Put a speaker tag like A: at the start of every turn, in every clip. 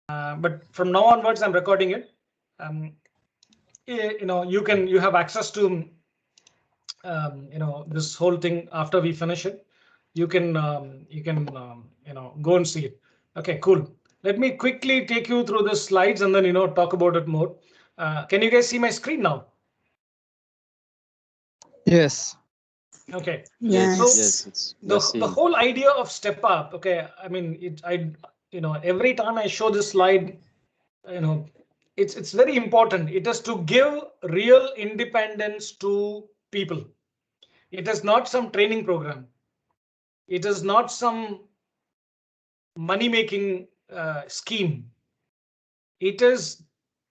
A: but from now onwards, I'm recording it. You have access to this whole thing after we finish it. You can go and see it. Okay, cool. Let me quickly take you through the slides and then talk about it more. Can you guys see my screen now?
B: Yes.
A: Okay.
C: Yes.
A: So the whole idea of Step Up. Okay. I mean, every time I show this slide, it's very important. It is to give real independence to people. It is not some training program. It is not some money-making scheme. It is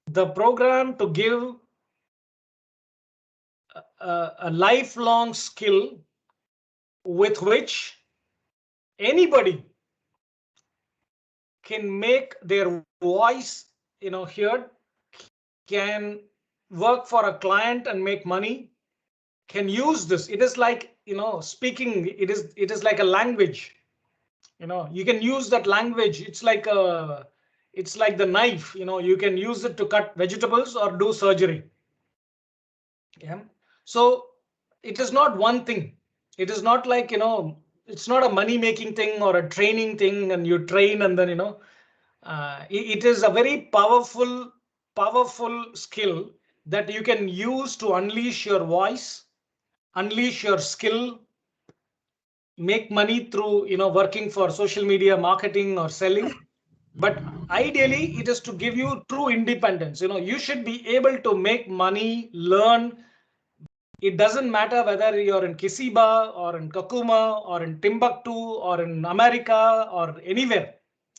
A: the program to give a lifelong skill with which anybody can make their voice heard, can work for a client and make money, can use this. It is like speaking. It is like a language. You can use that language. It's like the knife. You can use it to cut vegetables or do surgery. Yeah. So it is not one thing. It is not like it's not a money making thing or a training thing and you train and then it is a very powerful skill that you can use to unleash your voice, unleash your skill, make money through working for social media marketing or selling. But ideally it is to give you true independence. You should be able to make money, learn. It doesn't matter whether you're in Kiziba or in Kakuma or in Timbuktu or in America or anywhere.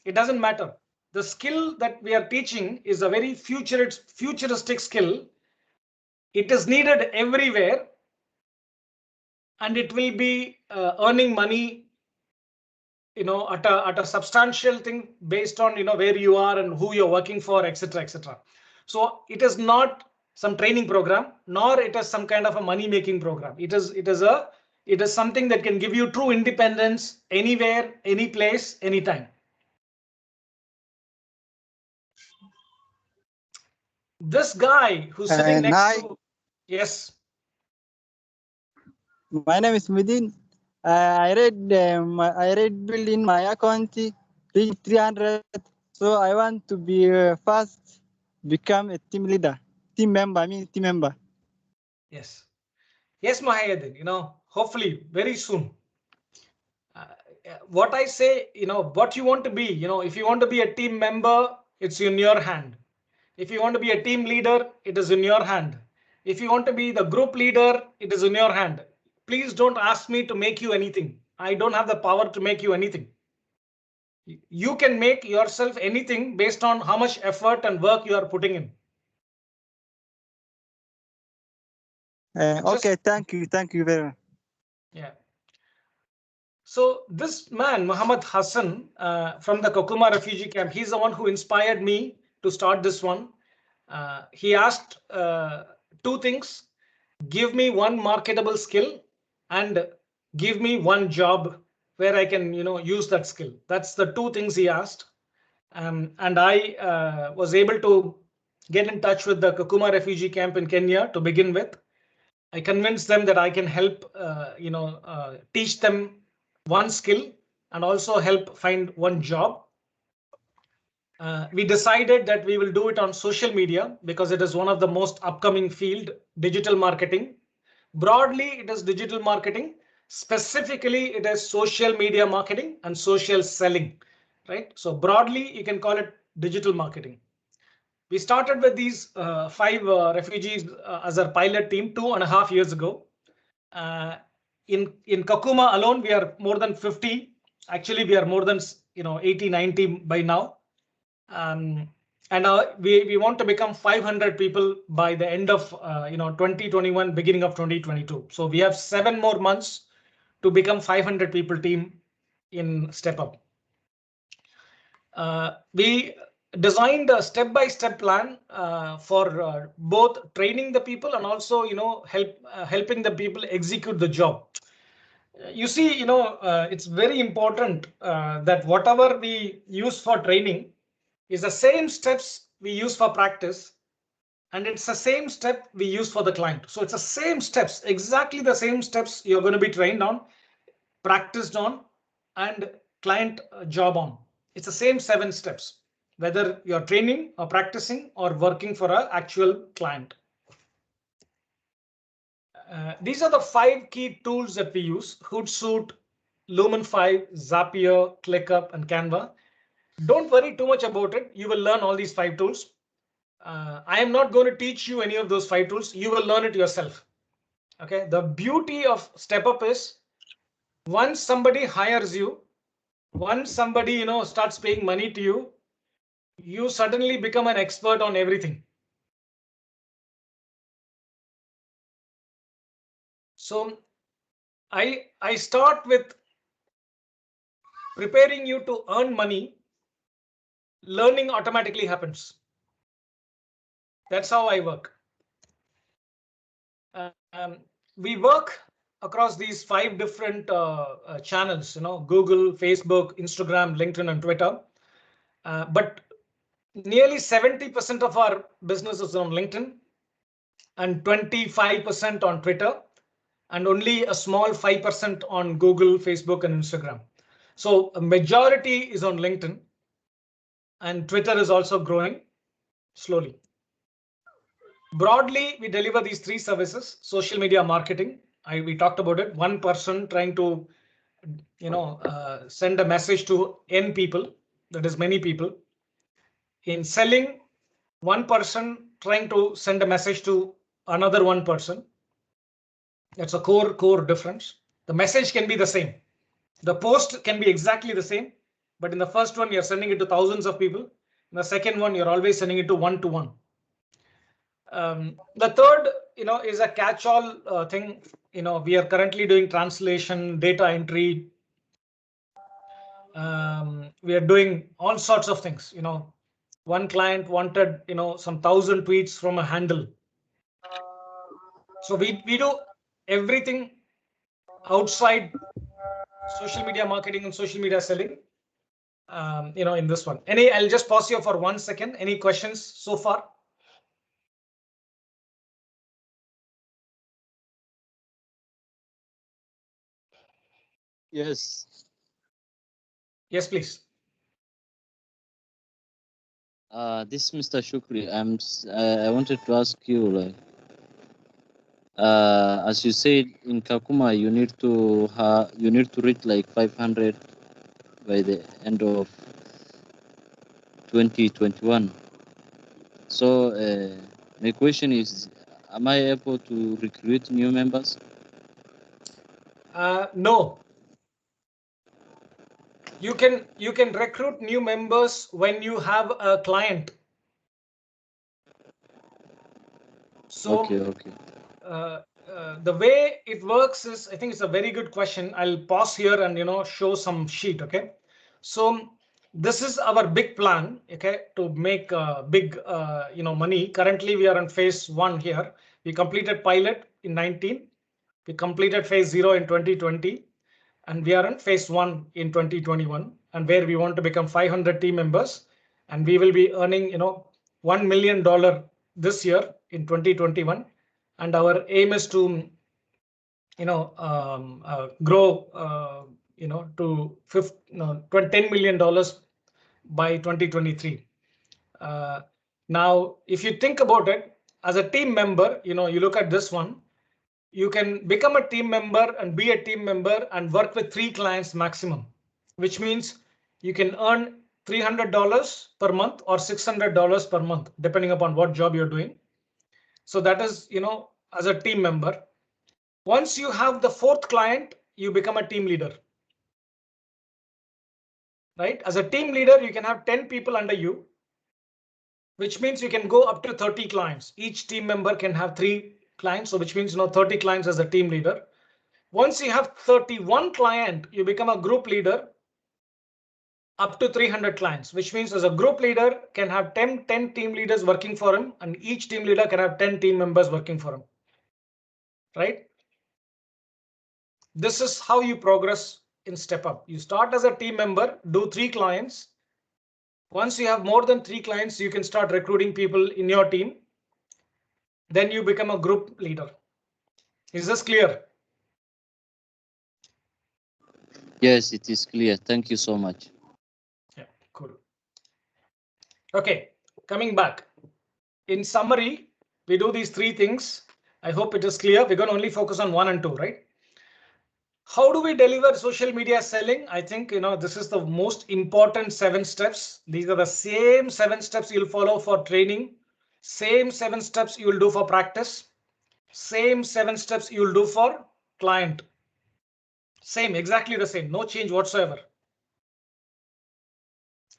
A: It doesn't matter. The skill that we are teaching is a very futuristic skill. It is needed everywhere, and it will be earning money at a substantial thing based on where you are and who you're working for, etc., etc. So it is not some training program, nor it is some kind of a money making program. It is something that can give you true independence anywhere, any place, anytime. This guy who's sitting next to, yes.
B: My name is Mudin. I read bill in my account reach 300. So I want to be fast, become a team leader, team member.
A: Yes, Mahayadin. Hopefully very soon. What I say, what you want to be, if you want to be a team member, it's in your hand. If you want to be a team leader, it is in your hand. If you want to be the group leader, it is in your hand. Please don't ask me to make you anything. I don't have the power to make you anything. You can make yourself anything based on how much effort and work you are putting in.
B: Okay, thank you very much.
A: Yeah. So this man, Muhammad Hassan, from the Kakuma Refugee Camp, he's the one who inspired me to start this one. He asked two things: give me one marketable skill and give me one job where I can use that skill. That's the two things he asked. And I was able to get in touch with the Kakuma Refugee Camp in Kenya to begin with. I convinced them that I can help teach them one skill and also help find one job. We decided that we will do it on social media because it is one of the most upcoming field, digital marketing. Broadly, it is digital marketing. Specifically, it is social media marketing and social selling, right? So broadly, you can call it digital marketing. We started with these 5 refugees as our pilot team 2.5 years ago. In Kakuma alone, we are more than 50. Actually, we are more than 80, 90 by now. And we want to become 500 people by the end of 2021, beginning of 2022. So we have 7 more months to become 500 people team in StepUp. We designed a step-by-step plan for both training the people and also helping the people execute the job. You see, it's very important that whatever we use for training, is the same steps we use for practice, and it's the same step we use for the client. So it's the same steps, exactly the same steps you're going to be trained on, practiced on, and client job on. It's the same 7 steps, whether you're training or practicing or working for an actual client. These are the 5 key tools that we use: Hootsuite, Lumen 5, Zapier, ClickUp, and Canva. Don't worry too much about it. You will learn all these 5 tools. I am not going to teach you any of those 5 tools. You will learn it yourself. Okay. The beauty of StepUp is once somebody hires you, once somebody starts paying money to you, you suddenly become an expert on everything. So I start with preparing you to earn money. Learning automatically happens. That's how I work. We work across these 5 different channels, Google, Facebook, Instagram, LinkedIn, and Twitter. But nearly 70% of our business is on LinkedIn and 25% on Twitter, and only a small 5% on Google, Facebook, and Instagram. So a majority is on LinkedIn, and Twitter is also growing slowly. Broadly, we deliver these 3 services: social media marketing. We talked about it. One person trying to, send a message to N people, that is many people. In selling, one person trying to send a message to another one person. That's a core difference. The message can be the same. The post can be exactly the same, but in the first one, you're sending it to thousands of people. In the second one, you're always sending it to one-to-one. The third, is a catch-all thing. We are currently doing translation, data entry. We are doing all sorts of things. One client wanted, some 1,000 tweets from a handle. So we do everything outside social media marketing and social media selling. In this one. I'll just pause here for 1 second. Any questions so far?
B: Yes.
A: Yes, please.
C: This is Mr. Shukri. I wanted to ask you, like, as you said in Kakuma, you need to reach like 500 by the end of 2021. So my question is, am I able to recruit new members?
A: No. You can recruit new members when you have a client. So
C: Okay.
A: The way it works is, I think it's a very good question. I'll pause here and show some sheet. Okay. So this is our big plan. Okay, to make big money. Currently, we are on phase 1 here. We completed pilot in 19. We completed phase 0 in 2020. And we are in phase 1 in 2021, and where we want to become 500 team members, and we will be earning $1 million this year in 2021, and our aim is to grow to $10 million by 2023. Now if you think about it, as a team member, you look at this one, you can become a team member and be a team member and work with 3 clients maximum, which means you can earn $300 per month or $600 per month, depending upon what job you're doing. So that is, as a team member. Once you have the 4th client, you become a team leader. Right? As a team leader, you can have 10 people under you, which means you can go up to 30 clients. Each team member can have 3 clients. So which means 30 clients as a team leader. Once you have 31 client, you become a group leader up to 300 clients, which means as a group leader can have 10 team leaders working for him, and each team leader can have 10 team members working for him. Right? This is how you progress in StepUp. You start as a team member, do 3 clients, Once you have more than 3 clients, you can start recruiting people in your team. Then you become a group leader. Is this clear?
C: Yes, it is clear. Thank you so much.
A: Yeah, cool. Okay, coming back. In summary, we do these 3 things. I hope it is clear. We're going to only focus on 1 and 2, right? How do we deliver social media selling? I think, this is the most important 7 steps. These are the same 7 steps you'll follow for training. Same 7 steps you'll do for practice. Same 7 steps you'll do for client. Same, exactly the same. No change whatsoever.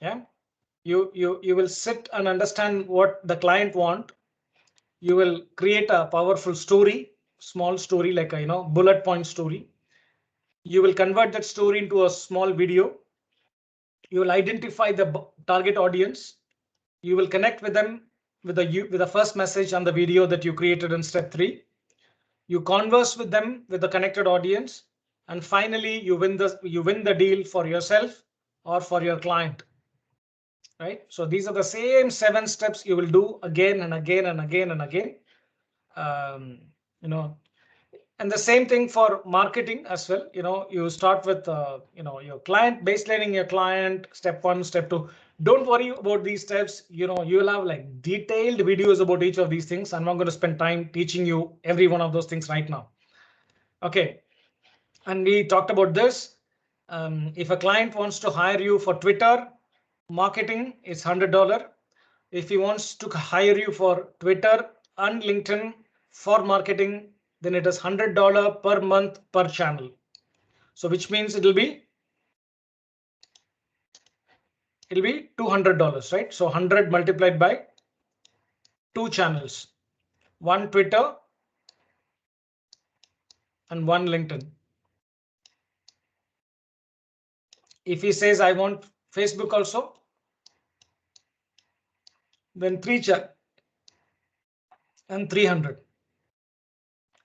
A: Yeah. You will sit and understand what the client want. You will create a powerful story, small story, like a bullet point story. You will convert that story into a small video. You will identify the target audience. You will connect with them with the first message and the video that you created in step 3. You converse with them with the connected audience, and finally you win the deal for yourself or for your client. Right? So these are the same 7 steps you will do again and again and again and again. And the same thing for marketing as well. You start with your client, baselining your client, step 1, step 2. Don't worry about these steps. You'll have like detailed videos about each of these things. I'm not going to spend time teaching you every one of those things right now. Okay, and we talked about this. If a client wants to hire you for Twitter marketing, it's $100. If he wants to hire you for Twitter and LinkedIn for marketing, then it is $100 per month per channel. So which means it'll be $200, right? So 100 multiplied by 2 channels, 1 Twitter and 1 LinkedIn. If he says I want Facebook also, then 3 and 300.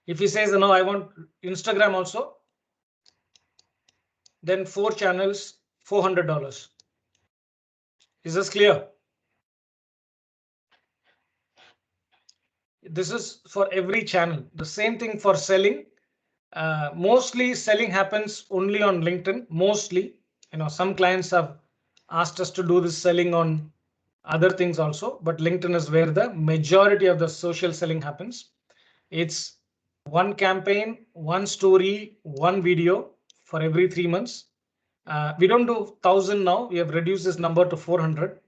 A: If he says no, I want Instagram also, then 4 channels, $400. Is this clear? This is for every channel. The same thing for selling. Mostly selling happens only on LinkedIn. Mostly, some clients have asked us to do this selling on other things also, but LinkedIn is where the majority of the social selling happens. It's 1 campaign, 1 story, 1 video for every 3 months. We don't do 1,000 now. We have reduced this number to 400,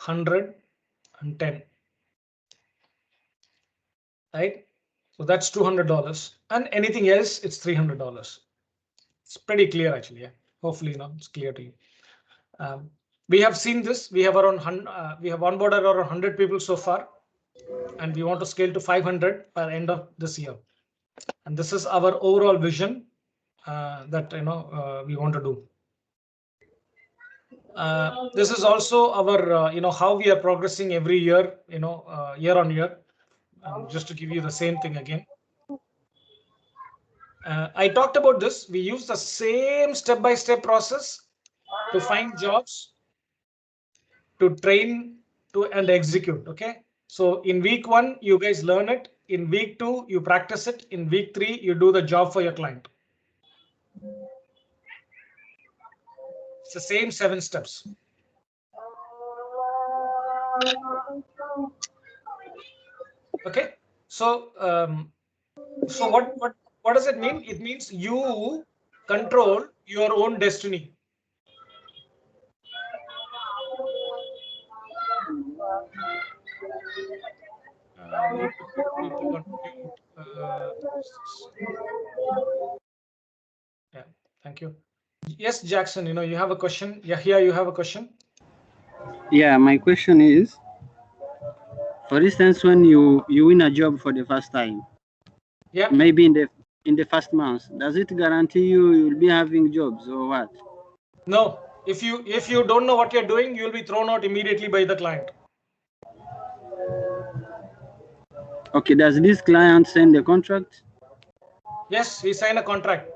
A: 100, and 10. Right? So that's $200, and anything else, it's $300. It's pretty clear actually. Yeah. Hopefully, it's clear to you. We have seen this. We have we have onboarded around 100 people so far, and we want to scale to 500 by the end of this year. And this is our overall vision that we want to do. This is also our how we are progressing every year, year on year. Just to give you the same thing again. I talked about this. We use the same step-by-step process to find jobs, to train, and execute. Okay. So in week 1, you guys learn it. In week 2, you practice it. In week 3, you do the job for your client. It's the same 7 steps. Okay. So what does it mean? It means you control your own destiny. Need to put people on mute. Yeah, thank you. Yes, Jackson, you have a question. Yeah, here you have a question.
D: Yeah, my question is, for instance, when you win a job for the first time,
A: yeah,
D: maybe in the first month, does it guarantee you'll be having jobs or what?
A: No, if you don't know what you're doing, you'll be thrown out immediately by the client.
D: Okay, does this client sign the contract?
A: Yes, he signed a contract.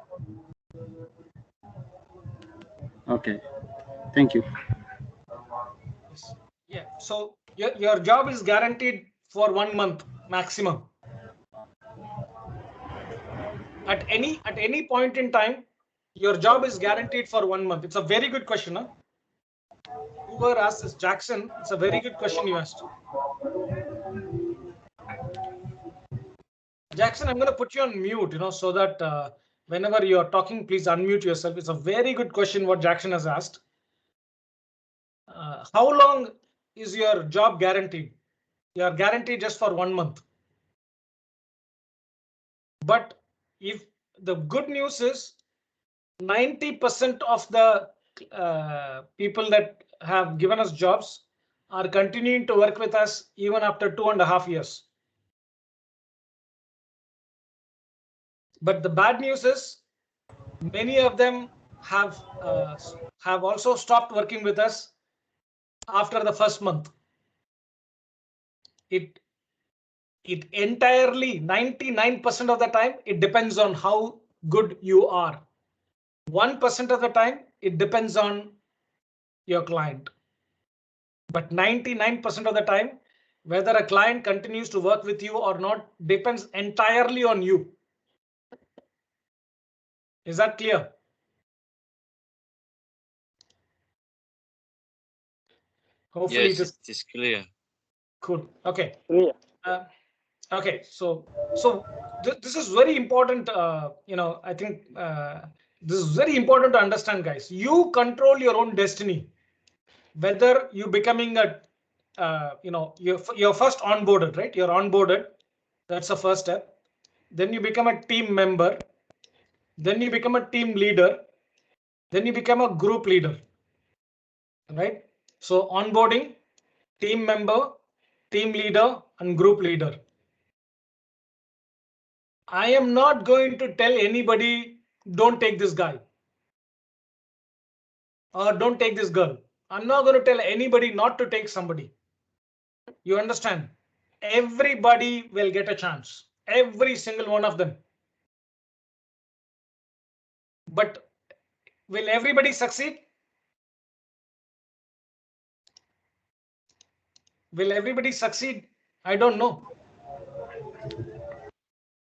D: Okay, thank you.
A: So your job is guaranteed for 1 month maximum. At any point in time, your job is guaranteed for 1 month. It's a very good question, huh? Whoever asked this, Jackson, it's a very good question you asked. Jackson, I'm going to put you on mute, so that whenever you're talking, please unmute yourself. It's a very good question what Jackson has asked. How long is your job guaranteed? You are guaranteed just for 1 month. But if the good news is 90% of the people that have given us jobs are continuing to work with us even after 2.5 years. But the bad news is many of them have also stopped working with us after the first month. It entirely 99% of the time it depends on how good you are. 1% of the time it depends on your client. But 99% of the time, whether a client continues to work with you or not depends entirely on you. Is that clear? Hopefully
C: Yes, it is clear.
A: Cool. Okay.
B: Clear.
A: Okay. So this is very important. I think this is very important to understand, guys. You control your own destiny. Whether you becoming a, you're first onboarded, right? You're onboarded. That's the first step. Then you become a team member. Then you become a team leader. Then you become a group leader. Right? So onboarding, team member, team leader, and group leader. I am not going to tell anybody, don't take this guy. Or don't take this girl. I'm not going to tell anybody not to take somebody. You understand? Everybody will get a chance. Every single one of them. But will everybody succeed? Will everybody succeed? I don't know.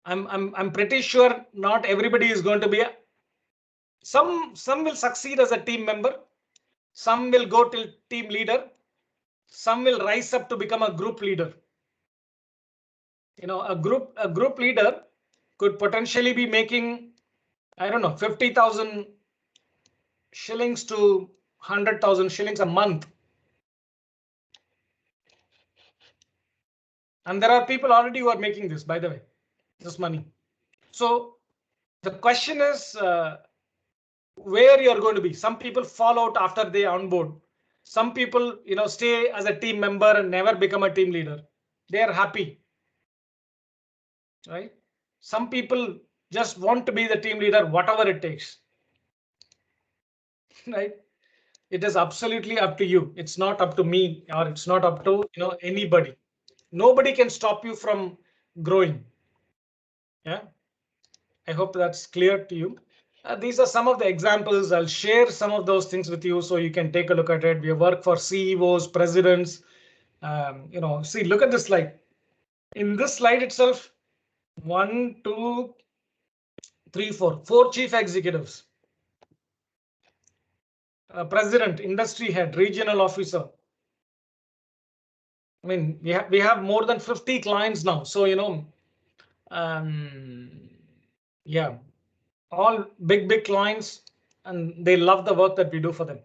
A: I'm pretty sure not everybody is going to be some will succeed as a team member. Some will go till team leader. Some will rise up to become a group leader. A group leader could potentially be making, I don't know, 50,000 shillings to 100,000 shillings a month. And there are people already who are making this, by the way, this money. So the question is where you're going to be. Some people fall out after they onboard. Some people, stay as a team member and never become a team leader. They are happy. Right? Some people just want to be the team leader, whatever it takes. Right? It is absolutely up to you. It's not up to me, or it's not up to anybody. Nobody can stop you from growing. Yeah, I hope that's clear to you. These are some of the examples. I'll share some of those things with you so you can take a look at it. We work for CEOs, presidents. See, look at this slide. In this slide itself, 1, 2, 3, 4, 4 chief executives. President, industry head, regional officer. I mean, we have more than 50 clients now. So, yeah, all big clients, and they love the work that we do for them.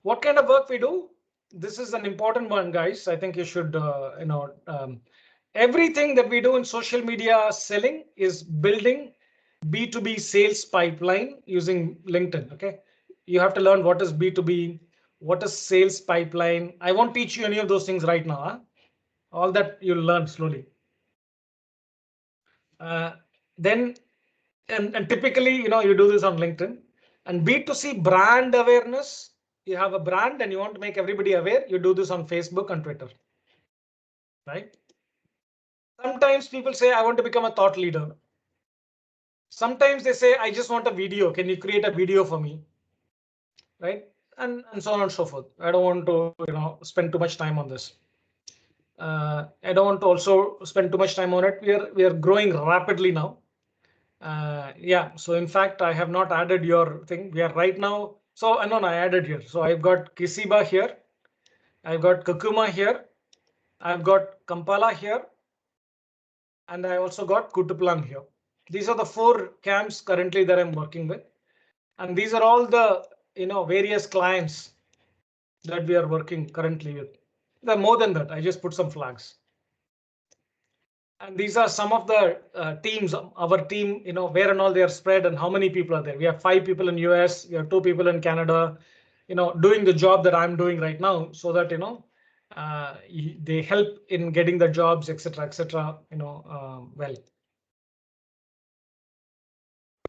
A: What kind of work we do? This is an important one, guys. I think you should, everything that we do in social media selling is building B2B sales pipeline using LinkedIn. Okay. You have to learn what is B2B, what is sales pipeline. I won't teach you any of those things right now. Huh? All that you'll learn slowly. Then, and typically, you do this on LinkedIn. And B2C brand awareness. You have a brand and you want to make everybody aware. You do this on Facebook and Twitter. Right? Sometimes people say, I want to become a thought leader. Sometimes they say, I just want a video. Can you create a video for me? Right? and so on and so forth. I don't want to spend too much time on this. I don't want to also spend too much time on it. We are growing rapidly now. Yeah, so in fact, I have not added your thing. We are right now. So no, I added here. So I've got Kiziba here. I've got Kakuma here. I've got Kampala here. And I also got Kutupalong here. These are the 4 camps currently that I'm working with. And these are all the various clients that we are working currently with. There are more than that. I just put some flags. And these are some of the teams, our team, where and all they are spread and how many people are there. We have 5 people in US, we have 2 people in Canada, doing the job that I'm doing right now, so that they help in getting the jobs, etc., etc. Well.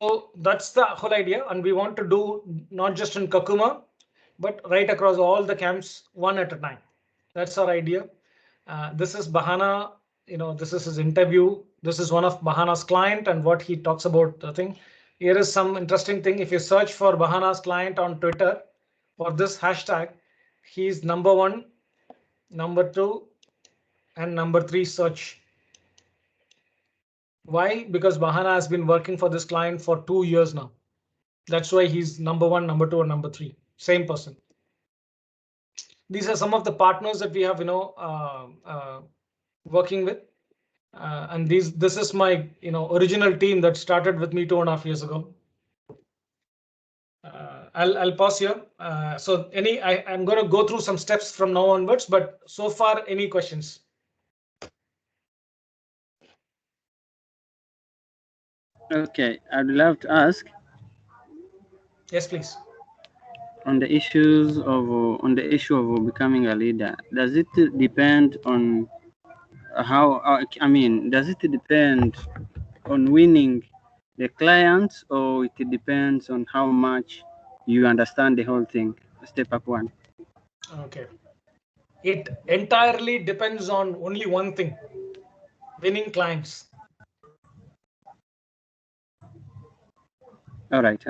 A: So that's the whole idea, and we want to do not just in Kakuma, but right across all the camps, one at a time. That's our idea. This is Bahana. This is his interview. This is one of Bahana's client and what he talks about the thing. Here is some interesting thing. If you search for Bahana's client on Twitter for this hashtag, he's number 1, number 2, and number 3 search. Why? Because Bahana has been working for this client for 2 years now. That's why he's number 1, number 2, and number 3. Same person. These are some of the partners that we have, working with. And this is my, original team that started with me 2.5 years ago. I'll pause here. So I'm going to go through some steps from now onwards, but so far, any questions?
D: Okay, I'd love to ask.
A: Yes, please.
D: On the issue of becoming a leader, does it depend on does it depend on winning the clients, or it depends on how much you understand the whole thing? StepUpOne.
A: Okay. It entirely depends on only one thing: winning clients.
D: All right.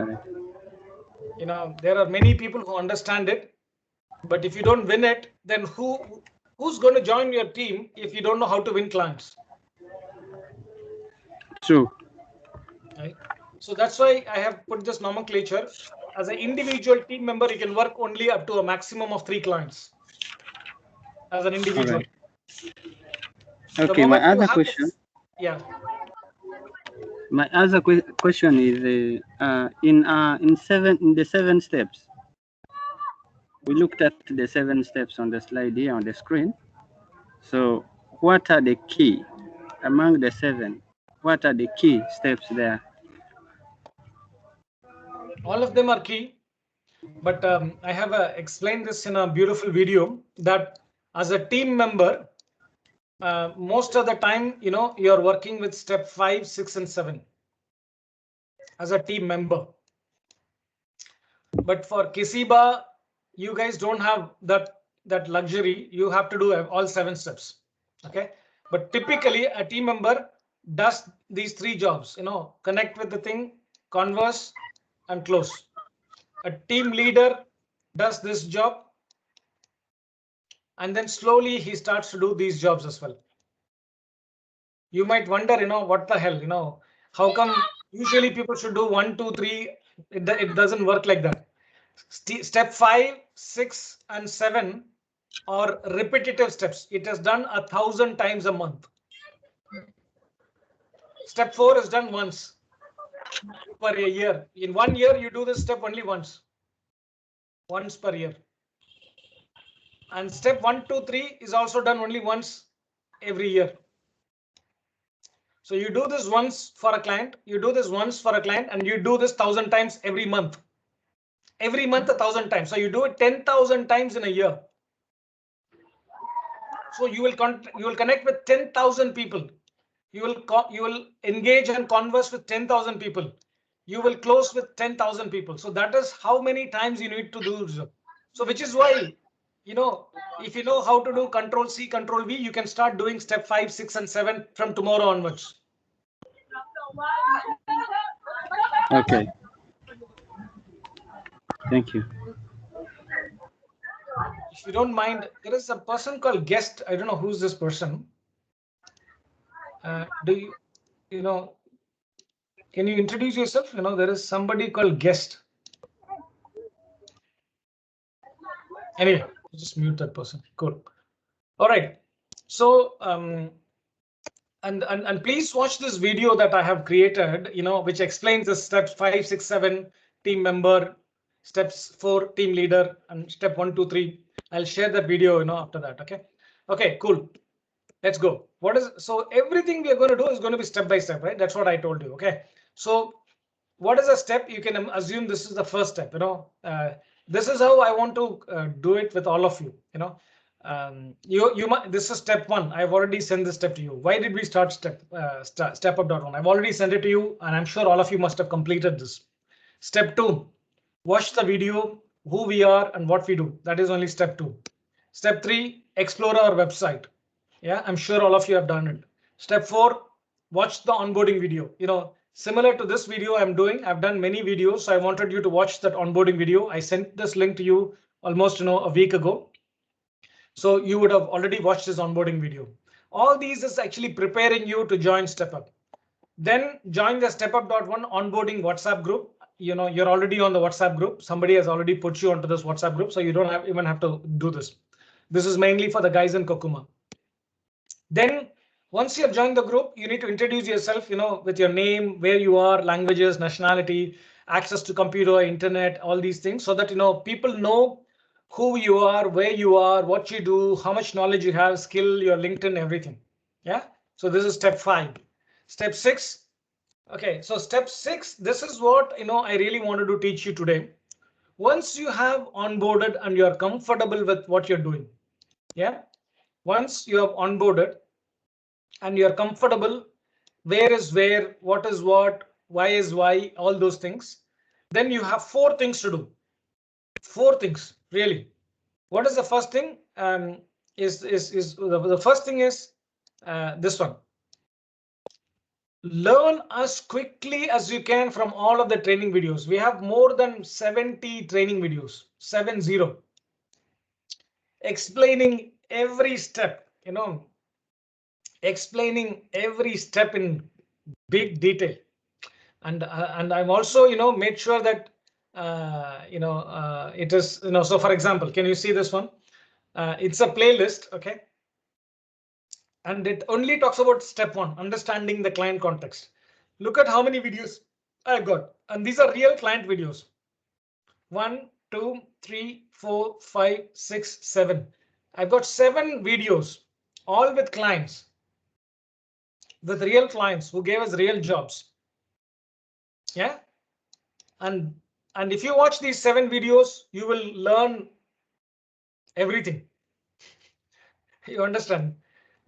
A: There are many people who understand it, but if you don't win it, then who's going to join your team if you don't know how to win clients?
D: True.
A: Right. So that's why I have put this nomenclature. As an individual team member, you can work only up to a maximum of 3 clients as an individual.
D: Right. Okay, my other question.
A: Yeah.
D: My other question is in the 7 steps. We looked at the 7 steps on the slide here on the screen. So what are the key among the 7? What are the key steps there?
A: All of them are key, but I have explained this in a beautiful video that as a team member, most of the time, you're working with step 5, 6, and 7 as a team member. But for Kiziba, you guys don't have that luxury. You have to do all 7 steps. Okay. But typically a team member does these 3 jobs, connect with the thing, converse, and close. A team leader does this job, and then slowly he starts to do these jobs as well. You might wonder, what the hell, how come usually people should do 1, 2, 3? It doesn't work like that. Step 5, 6, and 7 are repetitive steps. It is done 1,000 times a month. Step 4 is done once per a year. In 1 year, you do this step only once per year. And step 1, 2, 3 is also done only once every year. So you do this once for a client, you do this once for a client, and you do this 1,000 times every month. Every month 1,000 times. So you do it 10,000 times in a year. So you will connect with 10,000 people. You will engage and converse with 10,000 people. You will close with 10,000 people. So that is how many times you need to do. So which is why, if you know how to do Control C, Control V, you can start doing step 5, 6, and 7 from tomorrow onwards.
D: Okay. Thank you.
A: if you don't mind, there is a person called guest. I don't know who's this person. Do you know? Can you introduce yourself? You know, there is somebody called guest. Anyway, just mute that person. Cool. All right. So and please watch this video that I have created, you know, which explains the steps 5, 6, 7 team member, steps 4 team leader, and step 1, 2, 3. I'll share that video, you know, after that. Okay. Okay, cool. Let's go. So everything we are going to do is going to be step by step, right? That's what I told you. Okay. So what is a step? You can assume this is the first step, you know. This is how I want to do it with all of you, you know. You might, this is step 1. I've already sent this step to you. Why did we start StepUp.One? I've already sent it to you, and I'm sure all of you must have completed this. Step 2, watch the video, who we are and what we do. That is only step 2. Step 3, explore our website. Yeah, I'm sure all of you have done it. Step 4, watch the onboarding video. You know, similar to this video I'm doing, I've done many videos. So I wanted you to watch that onboarding video. I sent this link to you almost, you know, a week ago. So you would have already watched this onboarding video. All these is actually preparing you to join StepUp. Then join the StepUp.One onboarding WhatsApp group. You know, you're already on the WhatsApp group. Somebody has already put you onto this WhatsApp group, so you don't even have to do this. This is mainly for the guys in Kakuma. Then once you have joined the group, you need to introduce yourself, you know, with your name, where you are, languages, nationality, access to computer, internet, all these things, so that, you know, people know who you are, where you are, what you do, how much knowledge you have, skill, your LinkedIn, everything. Yeah. So this is step 5. Step 6. OK, so step 6, this is what, you know, I really wanted to teach you today. Once you have onboarded and you're comfortable with what you're doing. Yeah. Once you have onboarded and you're comfortable, where is where, what is what, why is why, all those things, then you have 4 things to do. 4 things, really. What is the first thing? The first thing is this one. Learn as quickly as you can from all of the training videos. We have more than 70 training videos, 70, explaining every step, you know, explaining every step in big detail. And I'm also, you know, made sure that it is, you know, so for example, can you see this one? It's a playlist. OK. And it only talks about step 1, understanding the client context. Look at how many videos I've got. And these are real client videos. 1, 2, 3, 4, 5, 6, 7. I've got 7 videos, all with clients, with real clients who gave us real jobs. Yeah. And if you watch these 7 videos, you will learn everything. You understand?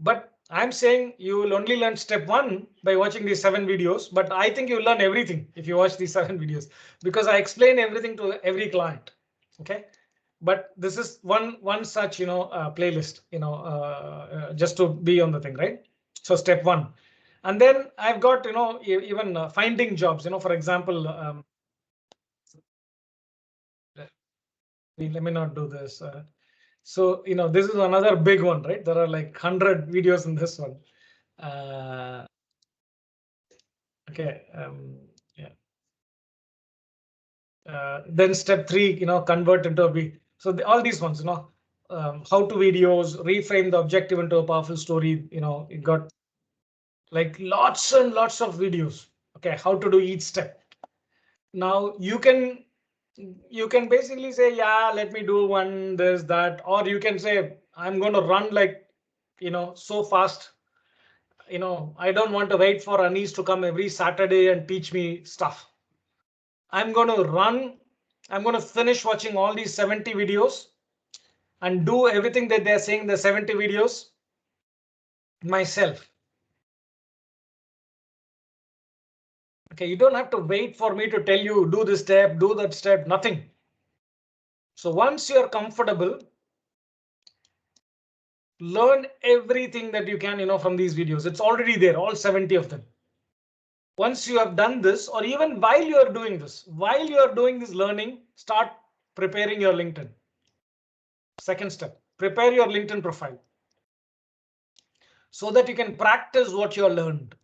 A: But I'm saying you will only learn step 1 by watching these 7 videos. But I think you'll learn everything if you watch these 7 videos, because I explain everything to every client. OK, but this is one such, you know, playlist, you know, just to be on the thing, right? So step 1. And then I've got, you know, even finding jobs, you know, for example, let me not do this. So, you know, this is another big one, right? There are like 100 videos in this one. OK. Yeah. Then step 3, you know, convert into a video. So all these ones, you know, how to videos, reframe the objective into a powerful story. You know, it got like lots and lots of videos. OK, how to do each step. Now you can basically say, yeah, let me do one, this, that, or you can say, I'm going to run like, you know, so fast. You know, I don't want to wait for Anis to come every Saturday and teach me stuff. I'm going to run. I'm going to finish watching all these 70 videos and do everything that they're saying in the 70 videos myself. OK, you don't have to wait for me to tell you, do this step, do that step, nothing. So once you're comfortable, learn everything that you can, you know, from these videos. It's already there, all 70 of them. Once you have done this, or even while you're doing this learning, start preparing your LinkedIn. Second step, prepare your LinkedIn profile so that you can practice what you learned,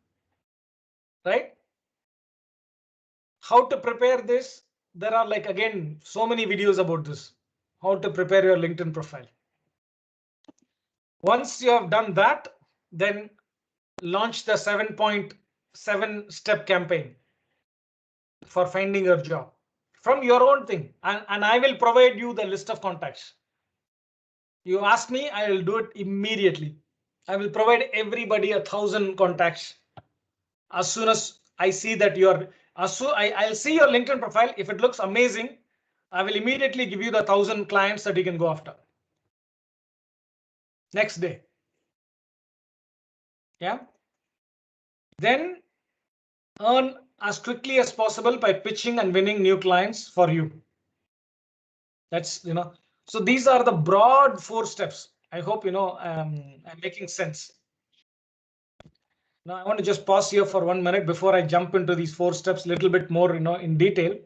A: right? How to prepare this? There are like, again, so many videos about this, how to prepare your LinkedIn profile. Once you have done that, then launch the 7.7 step campaign for finding your job from your own thing. And I will provide you the list of contacts. You ask me, I will do it immediately. I will provide everybody 1,000 contacts. As soon as I see that I'll see your LinkedIn profile. If it looks amazing, I will immediately give you the 1,000 clients that you can go after. Next day. Yeah. Then earn as quickly as possible by pitching and winning new clients for you. That's, so these are the broad 4 steps. I hope, I'm making sense. Now I want to just pause here for 1 minute before I jump into these 4 steps a little bit more, in detail.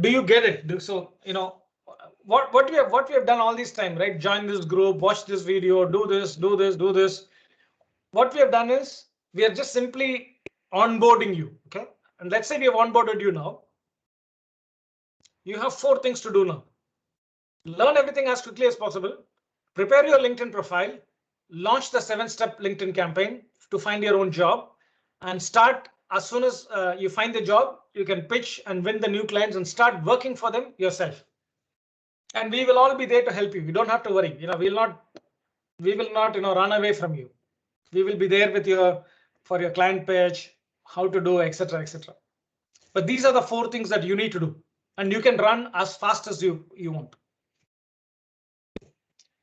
A: Do you get it? So, what we have done all this time, right? Join this group, watch this video, do this. What we have done is we are just simply onboarding you. Okay. And let's say we have onboarded you now. You have 4 things to do now. Learn everything as quickly as possible. Prepare your LinkedIn profile. Launch the 7-step LinkedIn campaign to find your own job, and start as soon as you find the job. You can pitch and win the new clients and start working for them yourself. And we will all be there to help you. You don't have to worry. We will not run away from you. We will be there with for your client page, how to do, etc., etc. But these are the 4 things that you need to do, and you can run as fast as you want.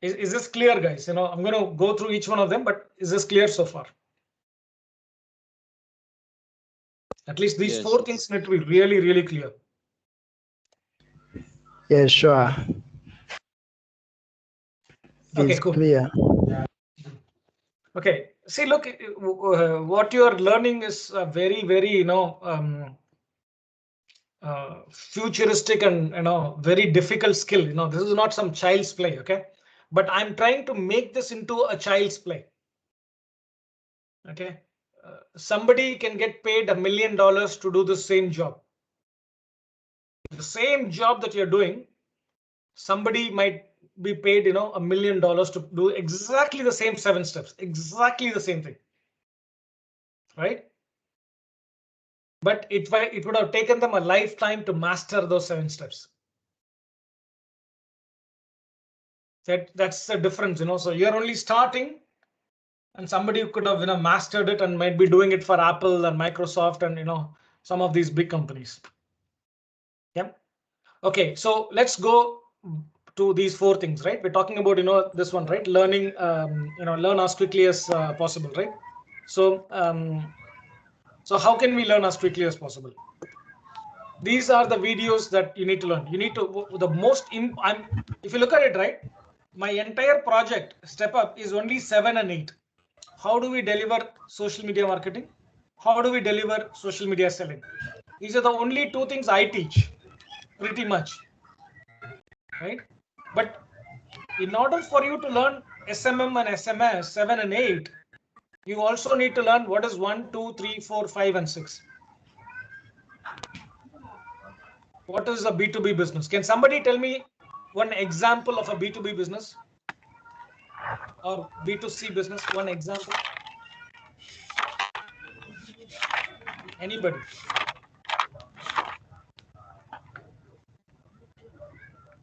A: Is this clear, guys? I'm going to go through each one of them, but is this clear so far? At least these 4 things need to be really, really clear.
E: Yeah, sure.
A: Okay,
E: It's
A: cool.
E: clear.
A: Okay. See, look, what you are learning is a very, very, futuristic and very difficult skill. This is not some child's play. Okay, but I'm trying to make this into a child's play. Okay, somebody can get paid $1 million to do the same job. The same job that you're doing, somebody might be paid, $1 million to do exactly the same 7 steps, exactly the same thing, right? But it would have taken them a lifetime to master those 7 steps. That's the difference, So you're only starting, and somebody could have mastered it and might be doing it for Apple and Microsoft and some of these big companies. Yeah. Okay, so let's go to these 4 things, right? We're talking about this one, right? Learning, learn as quickly as possible, right? So so how can we learn as quickly as possible? These are the videos that you need to learn. You need to if you look at it, right, my entire project StepUp is only 7 and 8. How do we deliver social media marketing? How do we deliver social media selling? These are the only 2 things I teach, pretty much, right? But in order for you to learn SMM and SMS 7 and 8, you also need to learn what is 1, 2, 3, 4, 5, and 6. What is a B2B business? Can somebody tell me one example of a B2B business or B2C business? One example. Anybody?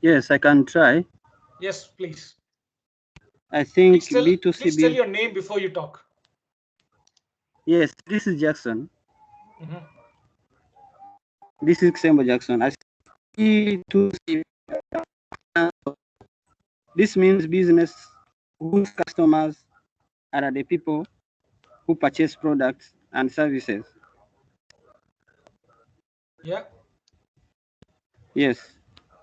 D: Yes, I can try.
A: Yes, please.
D: I think
A: Please
D: B2C.
A: tell your name before you talk.
D: Yes, this is Jackson.
A: Mm-hmm.
D: This is Kisembo Jackson. I see B2C. This means business whose customers are the people who purchase products and services.
A: Yeah.
D: Yes.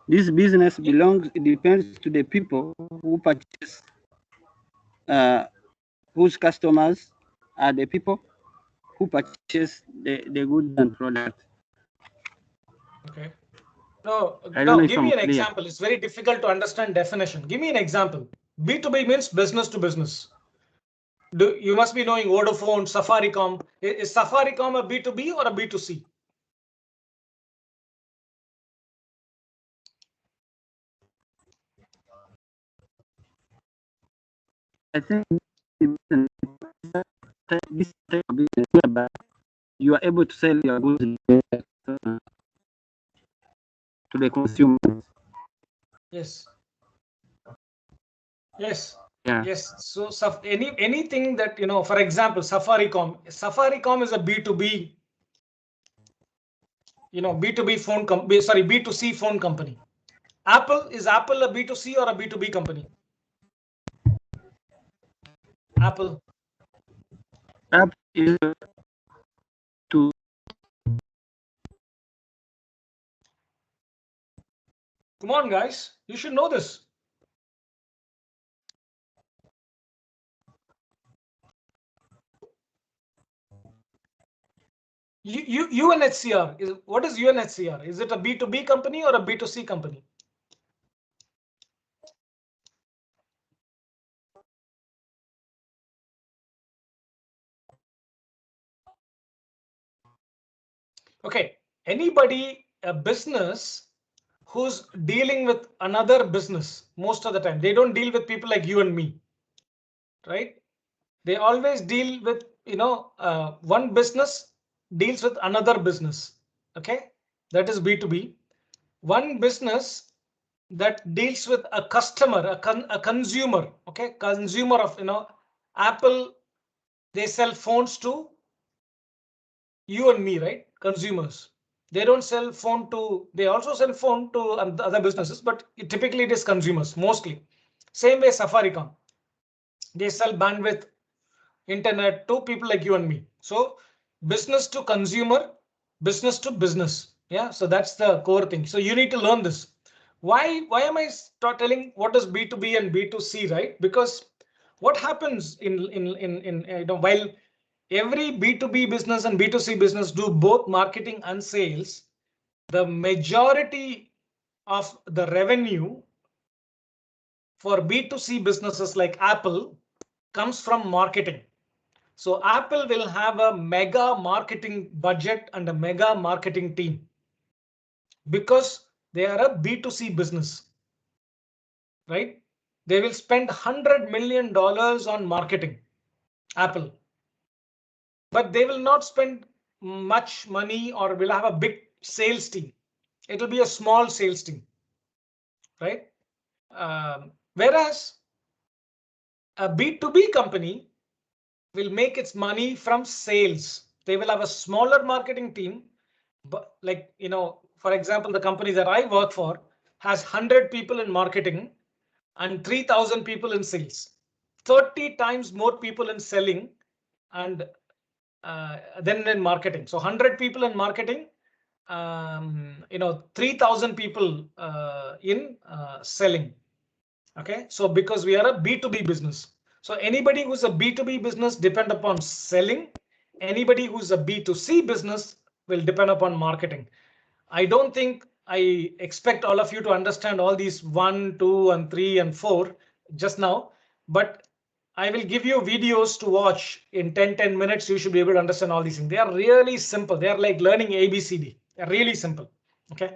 D: This business depends to the people who purchase, whose customers are the people who purchase the goods and products.
A: Okay. No,
D: I don't know if
A: give me
D: I'm
A: an
D: clear.
A: example. It's very difficult to understand definition. Give me an example. B2B means business to business. You must be knowing Vodafone, Safaricom. Is Safaricom a B2B or a B2C?
D: I think this type of business whereby you are able to sell your goods to the consumer.
A: Yes. Yes.
D: Yeah.
A: Yes. So anything that, for example, Safaricom is a B2B, B2B phone company, sorry, B2C phone company. Is Apple a B2C or a B2B company? Apple.
D: App is to
A: Come on, guys. You should know this. UNHCR, what is UNHCR? Is it a B2B company or a B2C company? Okay, a business who's dealing with another business most of the time, they don't deal with people like you and me, right? They always deal with, one business deals with another business. Okay, that is B2B. One business that deals with a customer, a consumer. Okay, consumer of, Apple, they sell phones to you and me, right? Consumers. They don't sell phone to, they also sell phone to other businesses, but typically it is consumers mostly. Same way Safaricom. They sell bandwidth, internet to people like you and me. So business to consumer, business to business. Yeah, so that's the core thing. So you need to learn this. Why am I telling what is B2B and B2C, right? Because what happens while every B2B business and B2C business do both marketing and sales, the majority of the revenue for B2C businesses like Apple comes from marketing. So Apple will have a mega marketing budget and a mega marketing team because they are a B2C business, right? They will spend $100 million on marketing, Apple, but they will not spend much money or will have a big sales team. It will be a small sales team, right? Whereas a B2B company will make its money from sales. They will have a smaller marketing team, but for example, the company that I work for has 100 people in marketing and 3,000 people in sales, 30 times more people in selling and than in marketing. So 100 people in marketing, 3,000 people in selling. Okay, so because we are a B2B business. So anybody who's a B2B business depend upon selling. Anybody who's a B2C business will depend upon marketing. I don't think I expect all of you to understand all these 1, 2, and 3, and 4 just now, but I will give you videos to watch in 10 minutes. You should be able to understand all these things. They are really simple. They are like learning ABCD. They're really simple. Okay.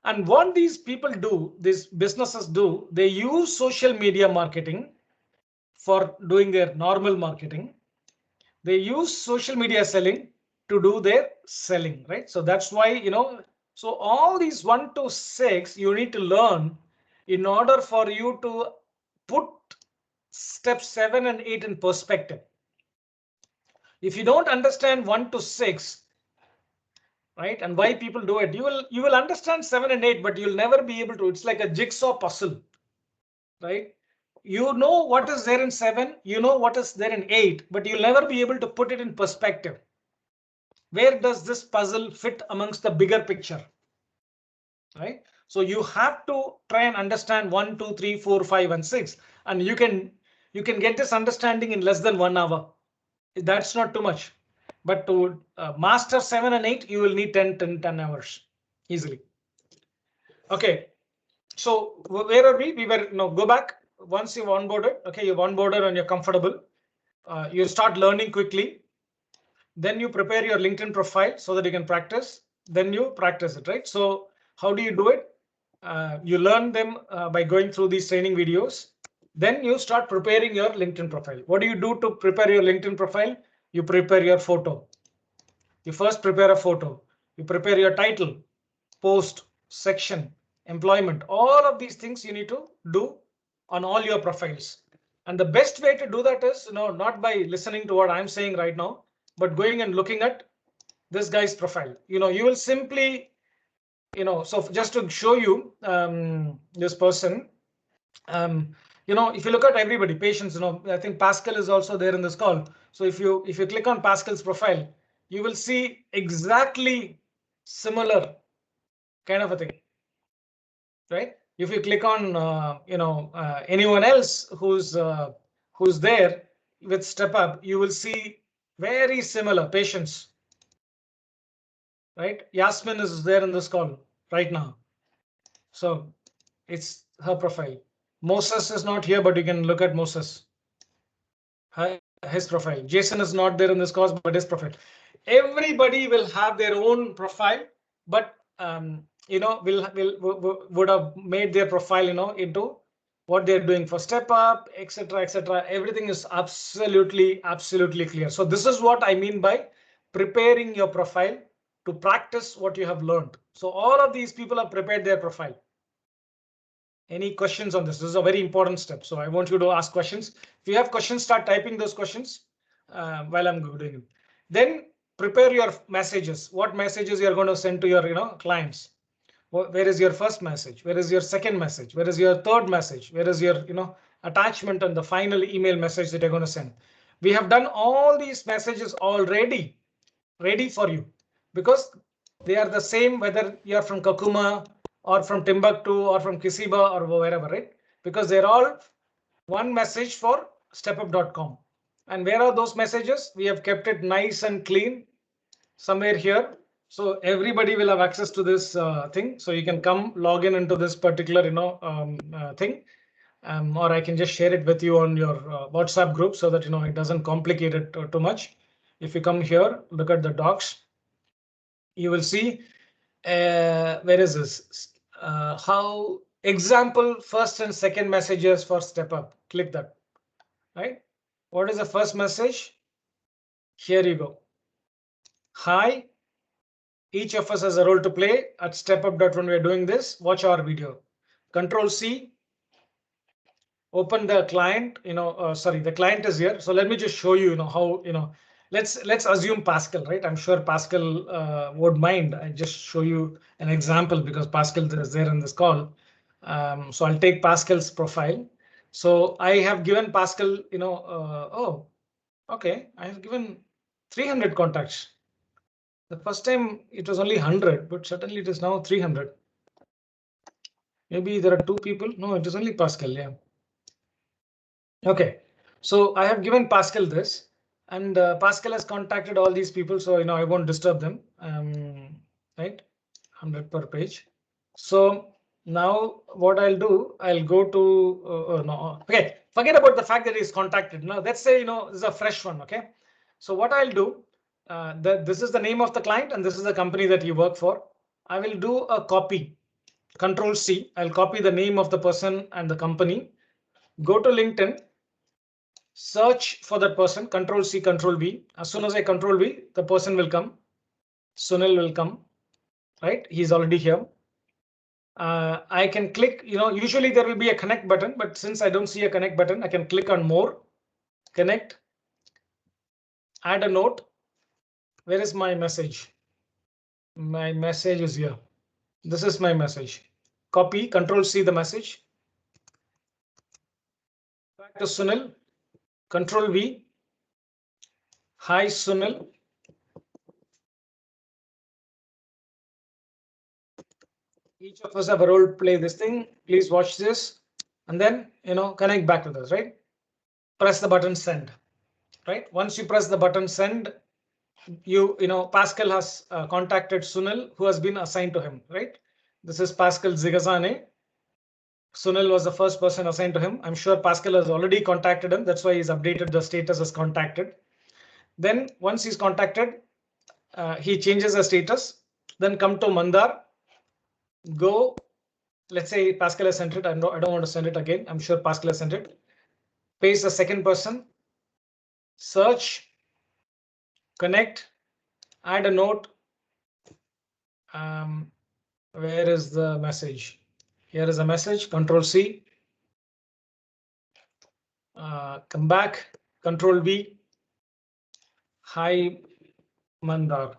A: And what these people do, these businesses do, they use social media marketing for doing their normal marketing. They use social media selling to do their selling, right? So that's why, so all these 1 to 6 you need to learn in order for you to put steps 7 and 8 in perspective. If you don't understand 1 to 6, right, and why people do it, you will understand 7 and 8, but you'll never be able to. It's like a jigsaw puzzle, right? You know what is there in 7, you know what is there in 8, but you'll never be able to put it in perspective. Where does this puzzle fit amongst the bigger picture, right? So you have to try and understand 1, 2, 3, 4, 5, and 6, and you can get this understanding in less than 1 hour. That's not too much, but to master 7 and 8, you will need 10 hours easily. Okay, so where are we? We were, go back. Once you've onboarded, okay, you've onboarded and you're comfortable. You start learning quickly. Then you prepare your LinkedIn profile so that you can practice. Then you practice it, right? So how do you do it? You learn them by going through these training videos. Then you start preparing your LinkedIn profile. What do you do to prepare your LinkedIn profile? You prepare your photo. You first prepare a photo. You prepare your title, post, section, employment. All of these things you need to do on all your profiles. And the best way to do that is, not by listening to what I'm saying right now, but going and looking at this guy's profile. You will simply, so just to show you this person, if you look at everybody, patients, I think Pascal is also there in this call. So if you click on Pascal's profile, you will see exactly similar kind of a thing, right? If you click on anyone else who's there with StepUp, you will see very similar patients, right? Yasmin is there in this call right now, so it's her profile. Moses is not here, but you can look at Moses, his profile. Jason is not there in this course, but his profile. Everybody will have their own profile, but would have made their profile, into what they're doing for StepUp, etc., etc. Everything is absolutely clear. So this is what I mean by preparing your profile to practice what you have learned. So all of these people have prepared their profile. Any questions on this? This is a very important step. So I want you to ask questions. If you have questions, start typing those questions while I'm doing it. Then prepare your messages. What messages you're going to send to your clients? Where is your first message? Where is your second message? Where is your third message? Where is your attachment and the final email message that you're going to send? We have done all these messages already ready for you because they are the same whether you're from Kakuma or from Timbuktu or from Kiziba or wherever, right? Because they're all one message for StepUp.com. And where are those messages? We have kept it nice and clean somewhere here. So everybody will have access to this thing. So you can come log in into this particular thing. Or I can just share it with you on your WhatsApp group so that it doesn't complicate it too much. If you come here, look at the docs, you will see where is this? How example first and second messages for StepUp. Click that, right? What is the first message? Here you go. Hi, each of us has a role to play. At StepUp.One, we're doing this. Watch our video. Control C. Open the client. Sorry, the client is here. So let me just show you, how let's assume Pascal, right? I'm sure Pascal would mind. I just show you an example because Pascal is there in this call. So I'll take Pascal's profile. So I have given Pascal, oh, okay, I have given 300 contacts. The first time it was only 100, but suddenly it is now 300. Maybe there are two people. No, it is only Pascal. Yeah. Okay, so I have given Pascal this, and Pascal has contacted all these people, so I won't disturb them. Right, 100 per page. So now what I'll do, I'll go to no. Okay, forget about the fact that he's contacted. Now let's say this is a fresh one. Okay, so what I'll do, this is the name of the client and this is the company that you work for. I will do a copy. Control C. I'll copy the name of the person and the company. Go to LinkedIn. Search for that person, Control C, Control V. As soon as I Control V, the person will come. Sunil will come, right? He's already here. I can click, usually there will be a connect button, but since I don't see a connect button, I can click on more, connect, add a note. Where is my message? My message is here. This is my message. Copy, Control C the message. Back to Sunil. Control V. Hi, Sunil. Each of us have a role to play this thing. Please watch this and then, connect back with us, right? Press the button send, right? Once you press the button send, Pascal has contacted Sunil, who has been assigned to him, right? This is Pascal Zigazane. Sunil was the first person assigned to him. I'm sure Pascal has already contacted him. That's why he's updated the status as contacted. Then once he's contacted, he changes the status. Then come to Mandar. Go. Let's say Pascal has sent it. I don't want to send it again. I'm sure Pascal has sent it. Paste the second person. Search. Connect. Add a note. Where is the message? Here is a message. Control C. Come back. Control V. Hi, Mandar.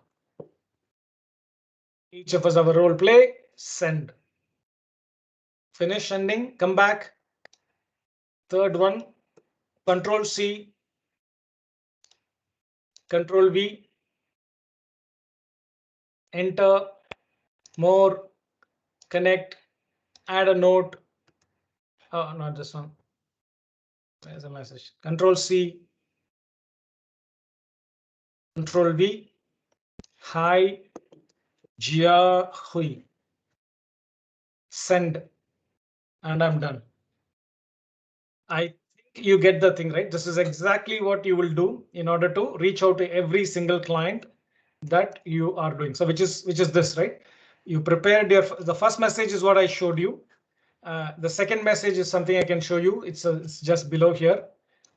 A: Each of us have a role play. Send. Finish sending. Come back. Third one. Control C. Control V. Enter. More. Connect. Add a note. Oh, not this one. There's a message. Control C. Control V. Hi, Jia Hui. Send. And I'm done. I think you get the thing, right? This is exactly what you will do in order to reach out to every single client that you are doing. So which is this, right? You prepared the first message is what I showed you. The second message is something I can show you. It's just below here.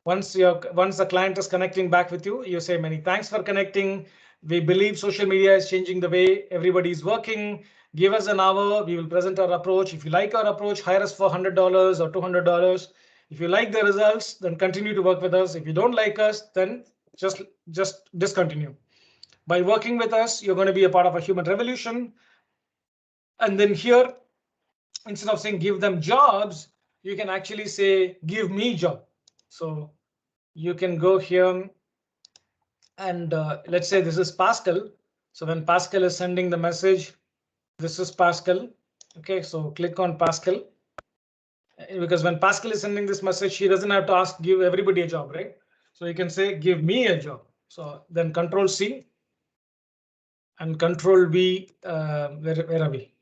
A: Once the client is connecting back with you, you say many thanks for connecting. We believe social media is changing the way everybody is working. Give us an hour. We will present our approach. If you like our approach, hire us for $100 or $200. If you like the results, then continue to work with us. If you don't like us, then just discontinue. By working with us, you're going to be a part of a human revolution. And then here, instead of saying give them jobs, you can actually say give me job. So you can go here and let's say this is Pascal. So when Pascal is sending the message, this is Pascal. OK, so click on Pascal. Because when Pascal is sending this message, he doesn't have to give everybody a job, right? So you can say give me a job. So then Control C and Control V. Where are we?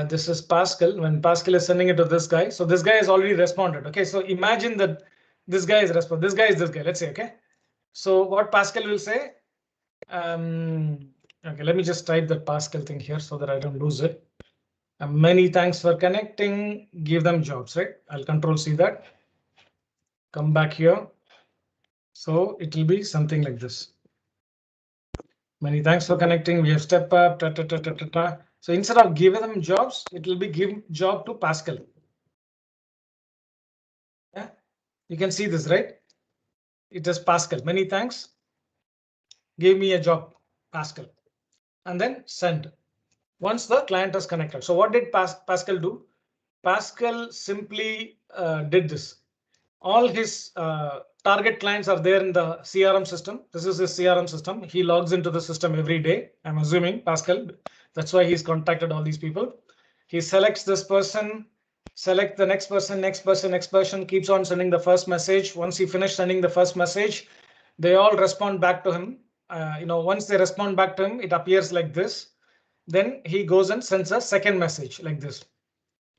A: This is Pascal. When Pascal is sending it to this guy, so this guy has already responded. OK, so imagine that this guy is responding. This guy is this guy. Let's say. OK, so what Pascal will say. OK, let me just type that Pascal thing here so that I don't lose it. Many thanks for connecting. Give them jobs, right? I'll Control C that. Come back here. So it will be something like this. Many thanks for connecting. We have step up. So instead of giving them jobs, it will be give job to Pascal. Yeah, you can see this, right? It is Pascal. Many thanks. Give me a job, Pascal, and then send. Once the client is connected. So what did Pascal do? Pascal simply did this. All his target clients are there in the CRM system. This is his CRM system. He logs into the system every day. I'm assuming Pascal. That's why he's contacted all these people. He selects this person, select the next person, next person, next person, keeps on sending the first message. Once he finished sending the first message, they all respond back to him. Once they respond back to him, it appears like this. Then he goes and sends a second message like this.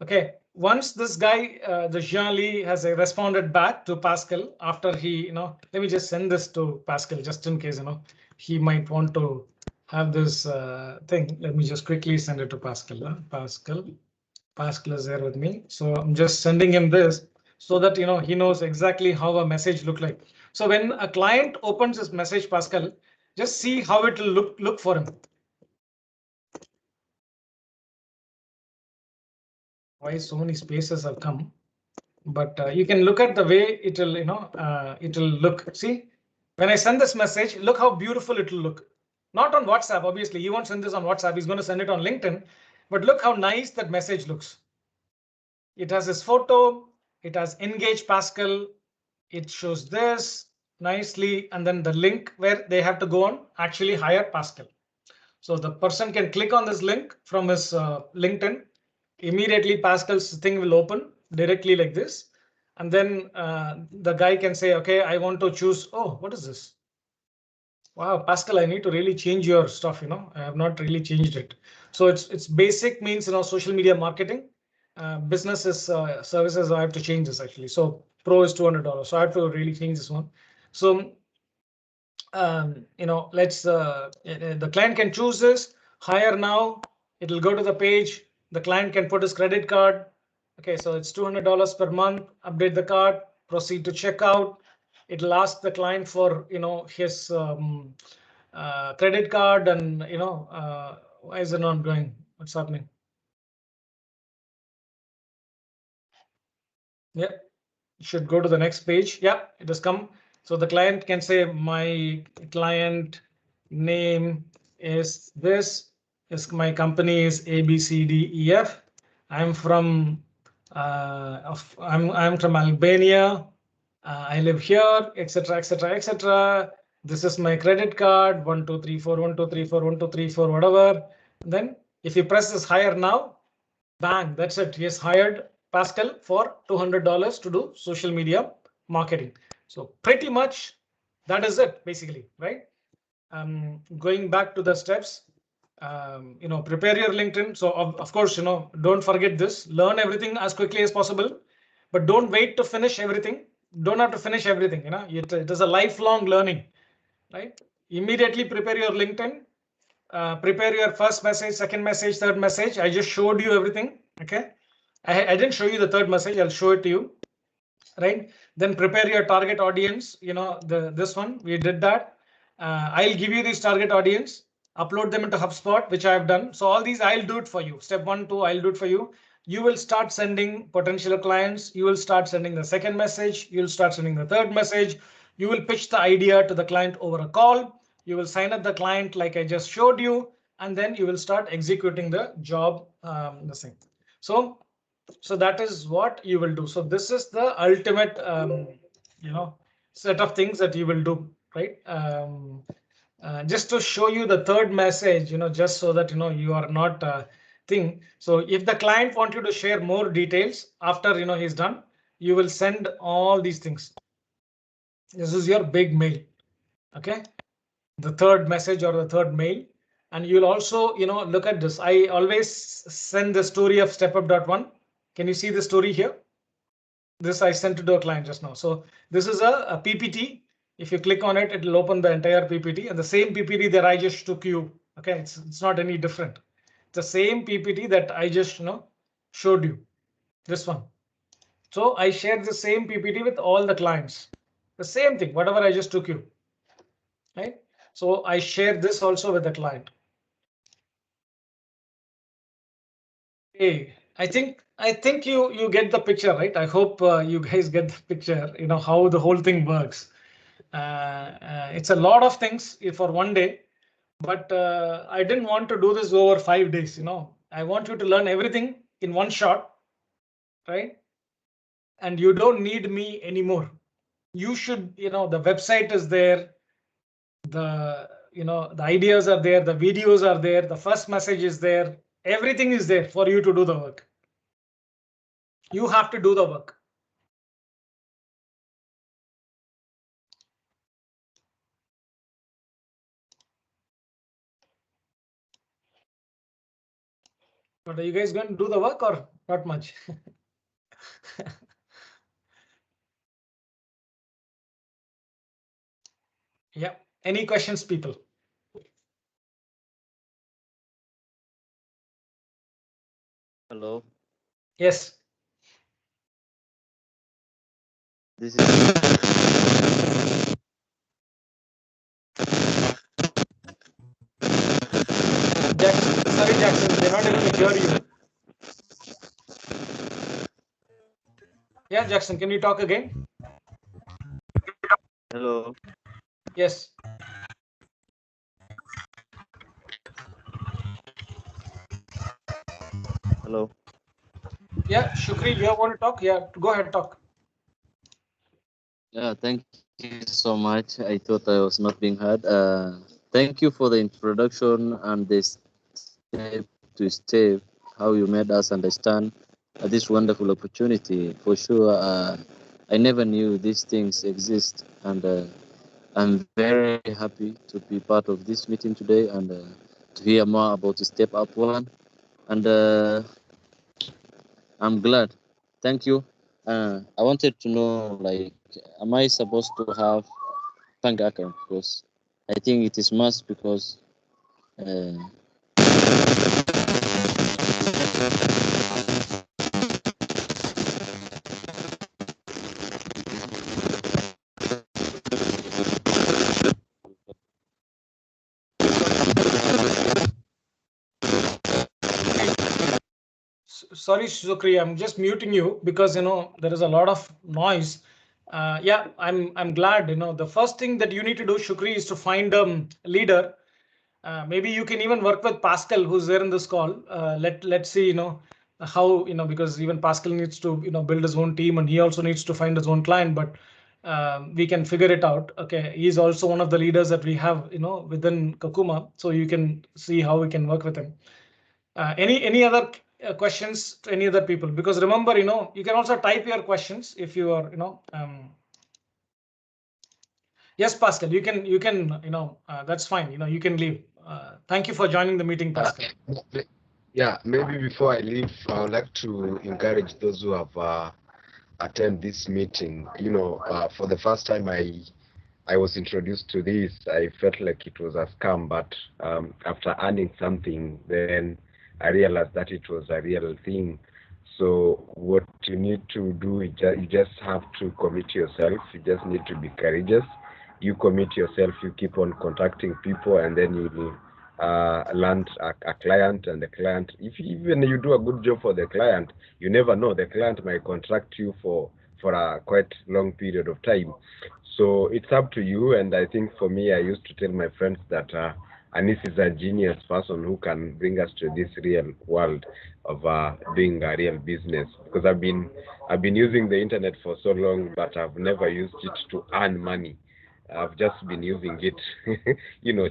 A: OK, once this guy, the Jean Lee, has responded back to Pascal after he, let me just send this to Pascal just in case, he might want to have this thing. Let me just quickly send it to Pascal. Pascal is there with me. So I'm just sending him this so that, he knows exactly how a message look like. So when a client opens this message, Pascal, just see how it will look for him. Why so many spaces have come, but you can look at the way it will, it will look. See, when I send this message, look how beautiful it will look. Not on WhatsApp, obviously. He won't send this on WhatsApp. He's going to send it on LinkedIn. But look how nice that message looks. It has his photo. It has engage Pascal. It shows this nicely. And then the link where they have to go on actually hire Pascal. So the person can click on this link from his LinkedIn. Immediately Pascal's thing will open directly like this. And then the guy can say, OK, I want to choose. Oh, what is this? Wow, Pascal, I need to really change your stuff. I have not really changed it. So it's basic means social media marketing. Business is services. I have to change this actually. So pro is $200. So I have to really change this one. So let's the client can choose this, hire now. It'll go to the page. The client can put his credit card. Okay, so it's $200 per month. Update the card. Proceed to checkout. It'll ask the client for his credit card, and why is it not going? What's happening? Yeah, it should go to the next page. Yeah, it has come. So the client can say my client name is this. Is my company is ABCDEF. I'm from I'm from Albania. I live here, etc., etc., etc. This is my credit card, 1234, 1234, 1234, whatever. Then if you press this hire now, bang, that's it. He has hired Pascal for $200 to do social media marketing. So pretty much that is it, basically, right? Going back to the steps, prepare your LinkedIn. So of course, don't forget this. Learn everything as quickly as possible, but don't wait to finish everything. Don't have to finish everything. It is a lifelong learning, right? Immediately prepare your LinkedIn. Prepare your first message, second message, third message. I just showed you everything. Okay. I didn't show you the third message. I'll show it to you. Right. Then prepare your target audience. This one, we did that. I'll give you this target audience, upload them into HubSpot, which I have done. So all these I'll do it for you. Step 1, 2, I'll do it for you. You will start sending potential clients. You will start sending the second message. You'll start sending the third message. You will pitch the idea to the client over a call. You will sign up the client like I just showed you, and then you will start executing the job. The same. So that is what you will do. So this is the ultimate, set of things that you will do, right? Just to show you the third message, just so that you are not thing. So if the client want you to share more details after he's done, you will send all these things. This is your big mail. Okay, the third message or the third mail. And you'll also look at this. I always send the story of StepUp.One. Can you see the story here? This I sent it to a client just now. So this is a PPT. If you click on it, it will open the entire PPT, and the same PPT that I just took you. Okay, it's not any different. It's the same PPT that I just showed you. This one. So I shared the same PPT with all the clients. The same thing, whatever I just took you. Right. So I shared this also with the client. Hey, I think you get the picture, right? I hope you guys get the picture. How the whole thing works. It's a lot of things for one day, but I didn't want to do this over 5 days. I want you to learn everything in one shot, right? And you don't need me anymore. You should, the website is there. The ideas are there. The videos are there. The first message is there. Everything is there for you to do the work. You have to do the work. But are you guys going to do the work or not much? Yeah. Any questions, people?
C: Hello.
A: Yes.
C: This is
A: Jackson, sorry, Jackson, they're not able to hear you. Yeah, Jackson, can you talk again?
C: hello.
A: Yes.
C: Hello.
A: Yeah, Shukri, you want to talk? Yeah, go ahead, talk.
C: Yeah, thank you so much. I thought I was not being heard. Thank you for the introduction and this step to step, how you made us understand this wonderful opportunity. For sure, I never knew these things exist, and I'm very happy to be part of this meeting today and to hear more about the StepUpOne. And I'm glad. Thank you. I wanted to know, like, am I supposed to have bank account? Because I think it is must because uh,
A: Sorry, Shukri, I'm just muting you because there is a lot of noise. Yeah, I'm glad. The first thing that you need to do, Shukri, is to find a leader. Maybe you can even work with Pascal, who's there in this call. Let's see, how because even Pascal needs to build his own team, and he also needs to find his own client. But we can figure it out. Okay, he's also one of the leaders that we have within Kakuma, so you can see how we can work with him. Any other questions to any other people? Because remember, you can also type your questions if you are yes, Pascal, you can that's fine. You can leave. Thank you for joining the meeting, Pascal.
E: Yeah, maybe before I leave, I would like to encourage those who have attend this meeting. For the first time I was introduced to this, I felt like it was a scam, but after earning something, then I realized that it was a real thing. So what you need to do is you just have to commit yourself. You just need to be courageous. You commit yourself, you keep on contacting people, and then you will land a client, and the client, if even you do a good job for the client, you never know, the client might contract you for a quite long period of time. So it's up to you. And I think for me, I used to tell my friends that Anis is a genius person who can bring us to this real world of doing a real business, because I've been using the internet for so long, but I've never used it to earn money. I've just been using it,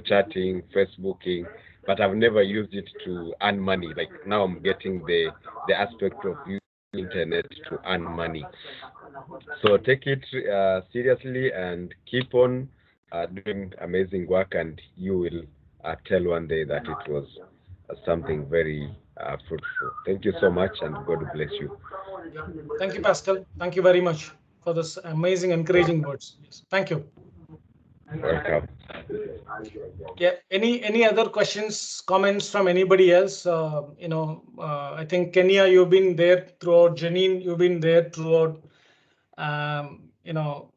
E: chatting, Facebooking, but I've never used it to earn money. Like now I'm getting the aspect of using internet to earn money. So take it seriously and keep on doing amazing work, and you will tell one day that it was something very fruitful. Thank you so much, and God bless you.
A: Thank you, Pascal. Thank you very much for this amazing, encouraging words. Yes. Thank you.
E: Welcome.
A: Yeah. Any other questions, comments from anybody else? I think Kenya, you've been there throughout. Janine, you've been there throughout.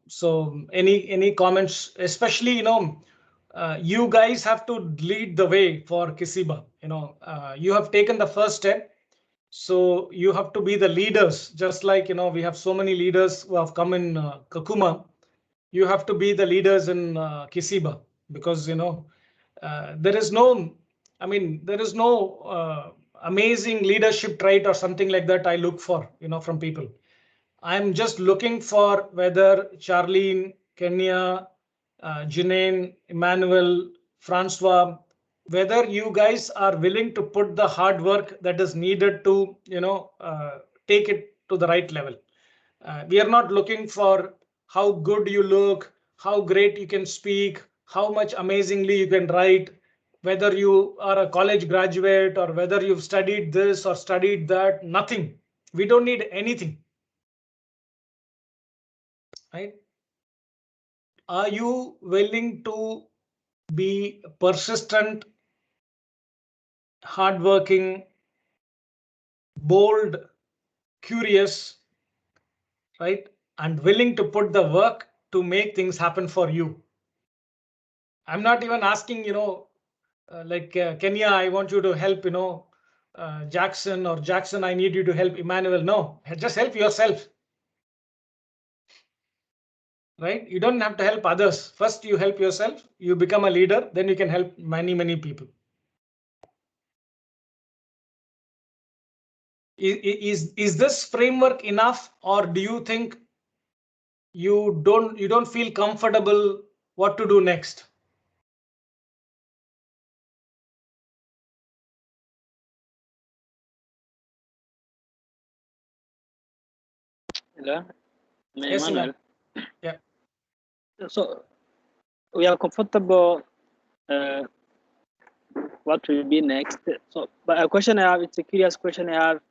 A: So any comments, especially you guys have to lead the way for Kiziba. You have taken the first step, so you have to be the leaders. Just like we have so many leaders who have come in Kakuma. You have to be the leaders in Kiziba, because there is no, there is no amazing leadership trait or something like that I look for from people. I'm just looking for whether Charlene, Kenya, Janine, Emmanuel, Francois, whether you guys are willing to put the hard work that is needed to, take it to the right level. We are not looking for how good you look, how great you can speak, how much amazingly you can write, whether you are a college graduate or whether you've studied this or studied that. Nothing. We don't need anything. Right? Are you willing to be persistent, hardworking, bold, curious, right? And willing to put the work to make things happen for you? I'm not even asking, like Kenya, I want you to help, Jackson, or Jackson, I need you to help Emmanuel. No, just help yourself. Right? You don't have to help others. First, you help yourself, you become a leader, then you can help many, many people. Is this framework enough, or do you think you don't feel comfortable what to do next?
D: Hello,
A: Yes,
D: Emmanuel.
A: yeah.
D: So
F: we are comfortable. What will be next? So, but a question I have, it's a curious question I have.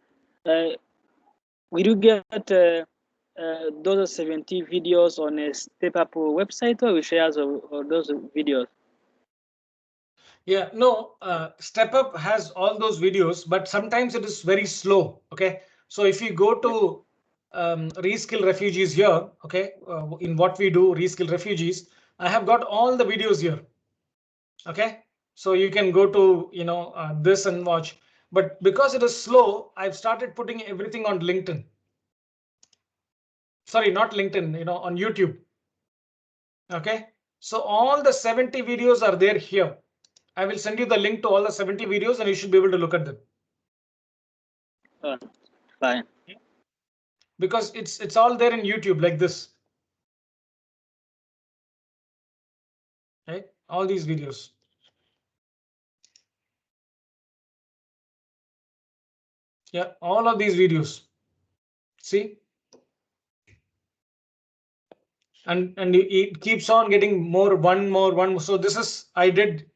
F: Will you get those 70 videos on a StepUp website, or we share those videos?
A: Yeah, no, StepUp has all those videos, but sometimes it is very slow. Okay, so if you go to reskill refugees here, okay, in what we do, reskill refugees, I have got all the videos here. Okay, so you can go to this and watch, but because it is slow, I've started putting everything on LinkedIn. Sorry, not LinkedIn, on YouTube. Okay, so all the 70 videos are there here. I will send you the link to all the 70 videos and you should be able to look at them.
F: Fine.
A: Because it's all there in YouTube like this. Right? All these videos. Yeah, all of these videos. See? And it keeps on getting more, one more. So this is, I did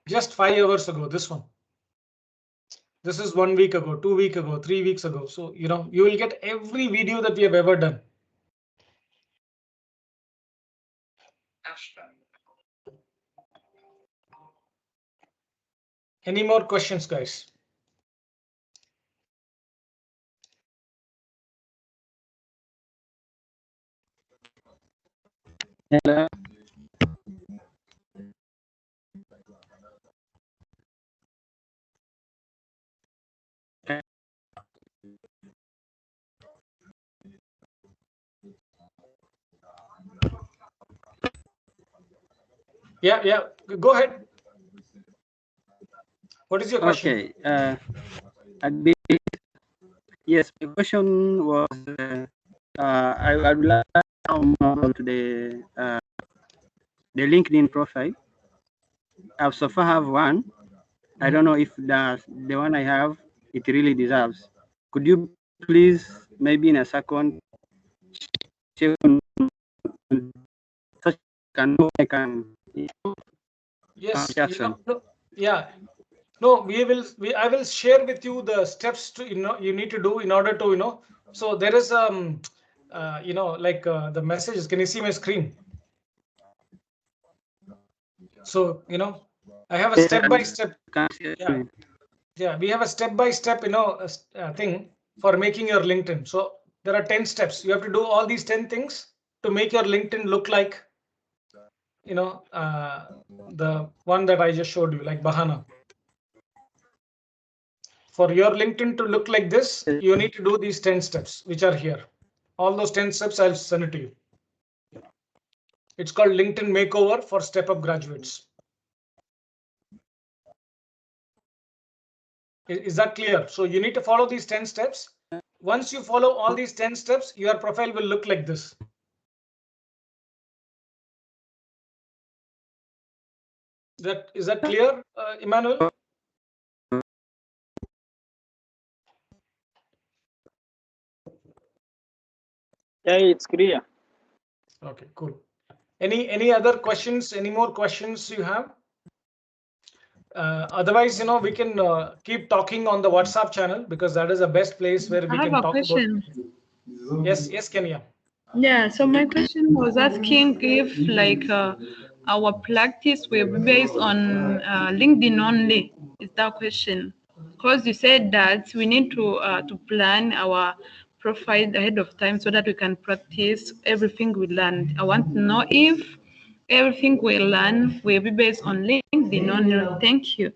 A: just 5 hours ago, this one. This is 1 week ago, 2 weeks ago, 3 weeks ago. So, you will get every video that we have ever done. Any more questions, guys?
D: Hello.
A: Yeah, go ahead. What is your question?
D: Okay. Yes, my question was, I would like to know more about the LinkedIn profile. I so far have one. I don't know if the one I have, it really deserves. Could you please, maybe in a second, check on such I can.
A: Yes. Yeah. No, I will share with you the steps you need to do in order to. So there is the messages. Can you see my screen? So I have a step-by-step. Yeah, we have a step-by-step thing for making your LinkedIn. So there are 10 steps. You have to do all these 10 things to make your LinkedIn look like the one that I just showed you, like Bahana. For your LinkedIn to look like this, you need to do these 10 steps, which are here. All those 10 steps, I'll send it to you. It's called LinkedIn Makeover for StepUp graduates. Is that clear? So you need to follow these 10 steps. Once you follow all these 10 steps, your profile will look like this. Is that clear, Emmanuel?
F: Yeah, it's clear.
A: Okay, cool. Any other questions? Any more questions you have? Otherwise, we can keep talking on the WhatsApp channel, because that is the best place where we can talk about. Yes, Kenya.
G: Yeah, so my question was asking if our practice will be based on LinkedIn only. Is that question? Because you said that we need to plan our profile ahead of time so that we can practice everything we learn. I want to know if everything we learn will be based on LinkedIn only. Thank you.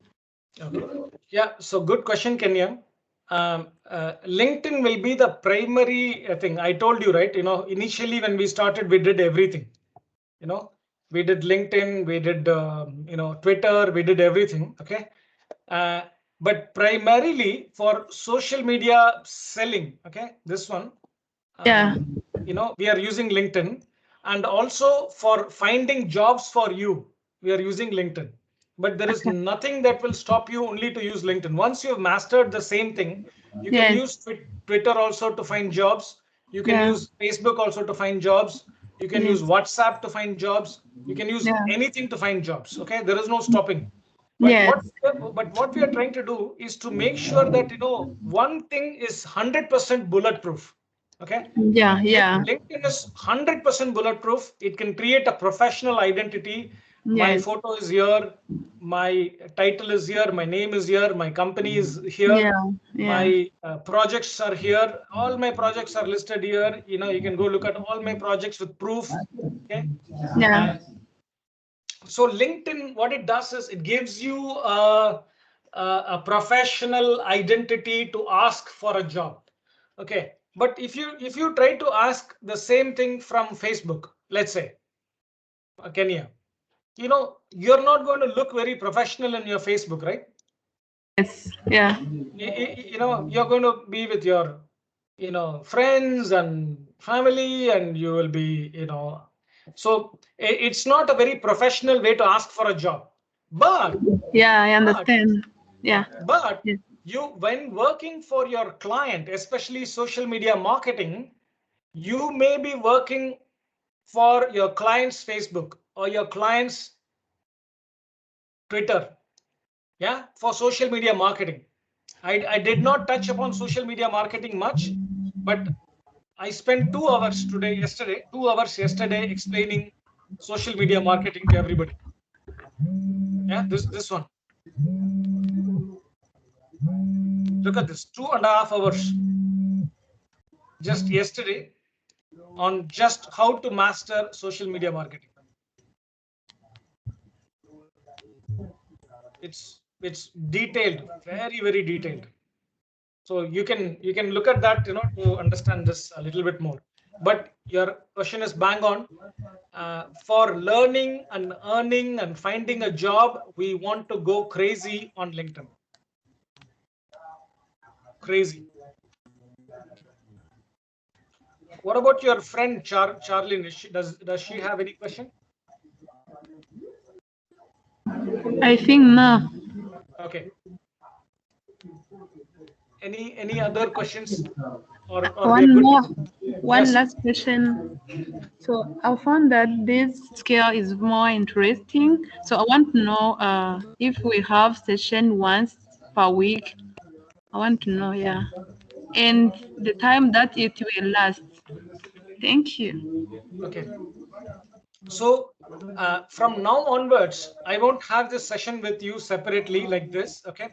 A: Okay. Yeah, so good question, Kenya. LinkedIn will be the primary thing. I told you, right? Initially when we started, we did everything. We did LinkedIn, we did Twitter, we did everything. Okay. But primarily for social media selling. Okay, this one.
G: Yeah.
A: We are using LinkedIn, and also for finding jobs for you, we are using LinkedIn. But there is nothing that will stop you only to use LinkedIn. Once you've mastered the same thing, you can use Twitter also to find jobs. You can use Facebook also to find jobs. You can use WhatsApp to find jobs. You can use
G: Yeah.
A: anything to find jobs. Okay, there is no stopping. But
G: Yes.
A: what we are trying to do is to make sure that one thing is 100% bulletproof. Okay.
G: Yeah. Yeah.
A: LinkedIn is 100% bulletproof. It can create a professional identity. My
G: Yes.
A: photo is here. My title is here. My name is here. My company is here.
G: Yeah. Yeah.
A: My projects are here. All my projects are listed here. You can go look at all my projects with proof. Okay.
G: Yeah.
A: So LinkedIn, what it does is it gives you a professional identity to ask for a job. Okay. But if you try to ask the same thing from Facebook, let's say, Kenya, you're not going to look very professional in your Facebook, right?
G: Yes. Yeah.
A: You're going to be with your, friends and family, and you will be, so it's not a very professional way to ask for a job. But
G: Yeah, I understand. Yeah.
A: But
G: Yeah.
A: when working for your client, especially social media marketing, you may be working for your client's Facebook or your client's Twitter. Yeah, for social media marketing. I did not touch upon social media marketing much, but I spent 2 hours 2 hours yesterday explaining social media marketing to everybody. Yeah, this one. Look at this, 2.5 hours just yesterday on just how to master social media marketing. It's detailed, very, very detailed. So you can look at that, to understand this a little bit more. But your question is bang on. For learning and earning and finding a job, we want to go crazy on LinkedIn. Crazy. What about your friend Charlene? Does she have any question?
G: I think no.
A: Okay. Any other questions? Or we are
G: One
A: good?
G: more. One
A: Yes.
G: last question. So I found that this scale is more interesting. So I want to know if we have session once per week. I want to know, yeah. And the time that it will last. Thank you.
A: Okay. So from now onwards, I won't have this session with you separately like this. Okay.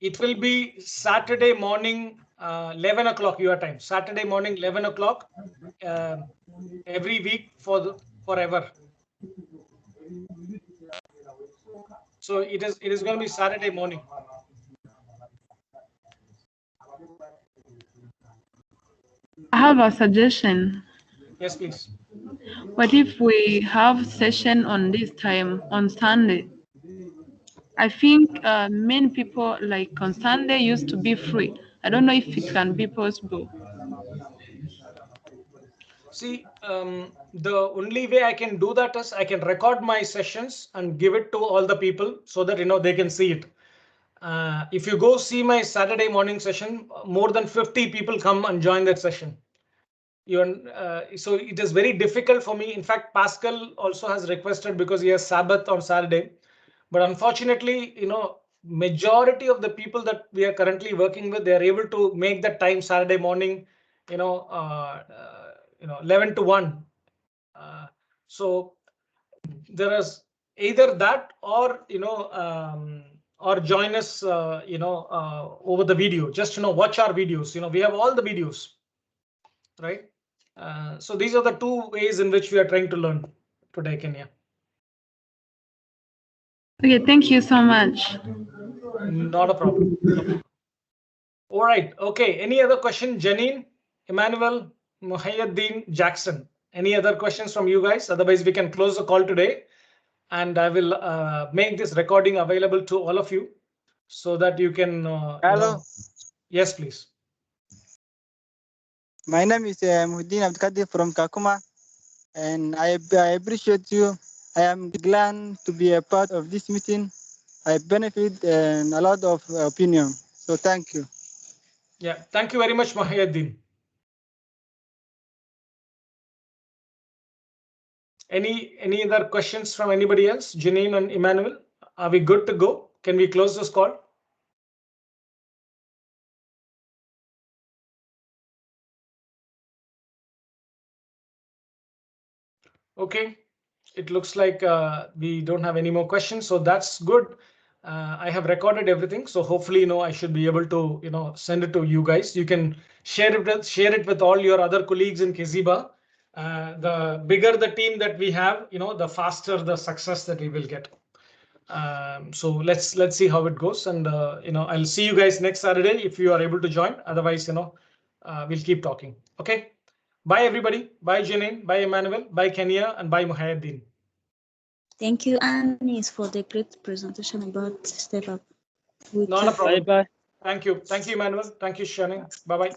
A: It will be Saturday morning, 11 o'clock your time. Saturday morning, 11 o'clock, every week forever. So it is going to be Saturday morning.
G: I have a suggestion.
A: Yes, please.
G: What if we have session on this time on Sunday? I think many people like on Sunday used to be free. I don't know if it can be possible.
A: See, the only way I can do that is I can record my sessions and give it to all the people so that they can see it. If you go see my Saturday morning session, more than 50 people come and join that session. So it is very difficult for me. In fact, Pascal also has requested because he has Sabbath on Saturday. But unfortunately, majority of the people that we are currently working with, they are able to make that time Saturday morning, 11 to 1. So there is either that or or join us over the video. Just watch our videos. We have all the videos, right? So these are the two ways in which we are trying to learn today, Kenya.
G: Okay, thank you so much.
A: Not a problem. All right. Okay. Any other question? Janine, Emmanuel, Muhayyaddin, Jackson. Any other questions from you guys? Otherwise, we can close the call today. And I will make this recording available to all of you so that you can.
B: Hello.
A: Yes, please.
B: My name is Muhyiddin Abdulkadir from Kakuma, and I appreciate you. I am glad to be a part of this meeting. I benefit and a lot of opinion. So thank you.
A: Yeah, thank you very much, Muhayyaddin. Any other questions from anybody else? Janine and Emmanuel, are we good to go? Can we close this call? Okay, it looks like we don't have any more questions, so that's good. I have recorded everything, so hopefully, I should be able to, send it to you guys. You can share it with all your other colleagues in Kiziba. The bigger the team that we have, the faster the success that we will get. So let's see how it goes, and I'll see you guys next Saturday if you are able to join. Otherwise, we'll keep talking. Okay. Bye everybody. Bye Janine. Bye Emmanuel. Bye Kenya, and bye Muhyiddin.
H: Thank you, Anis, for the great presentation about Step Up.
A: Not a problem.
F: Bye bye.
A: Thank you. Thank you, Emmanuel. Thank you, Shannon. Bye bye.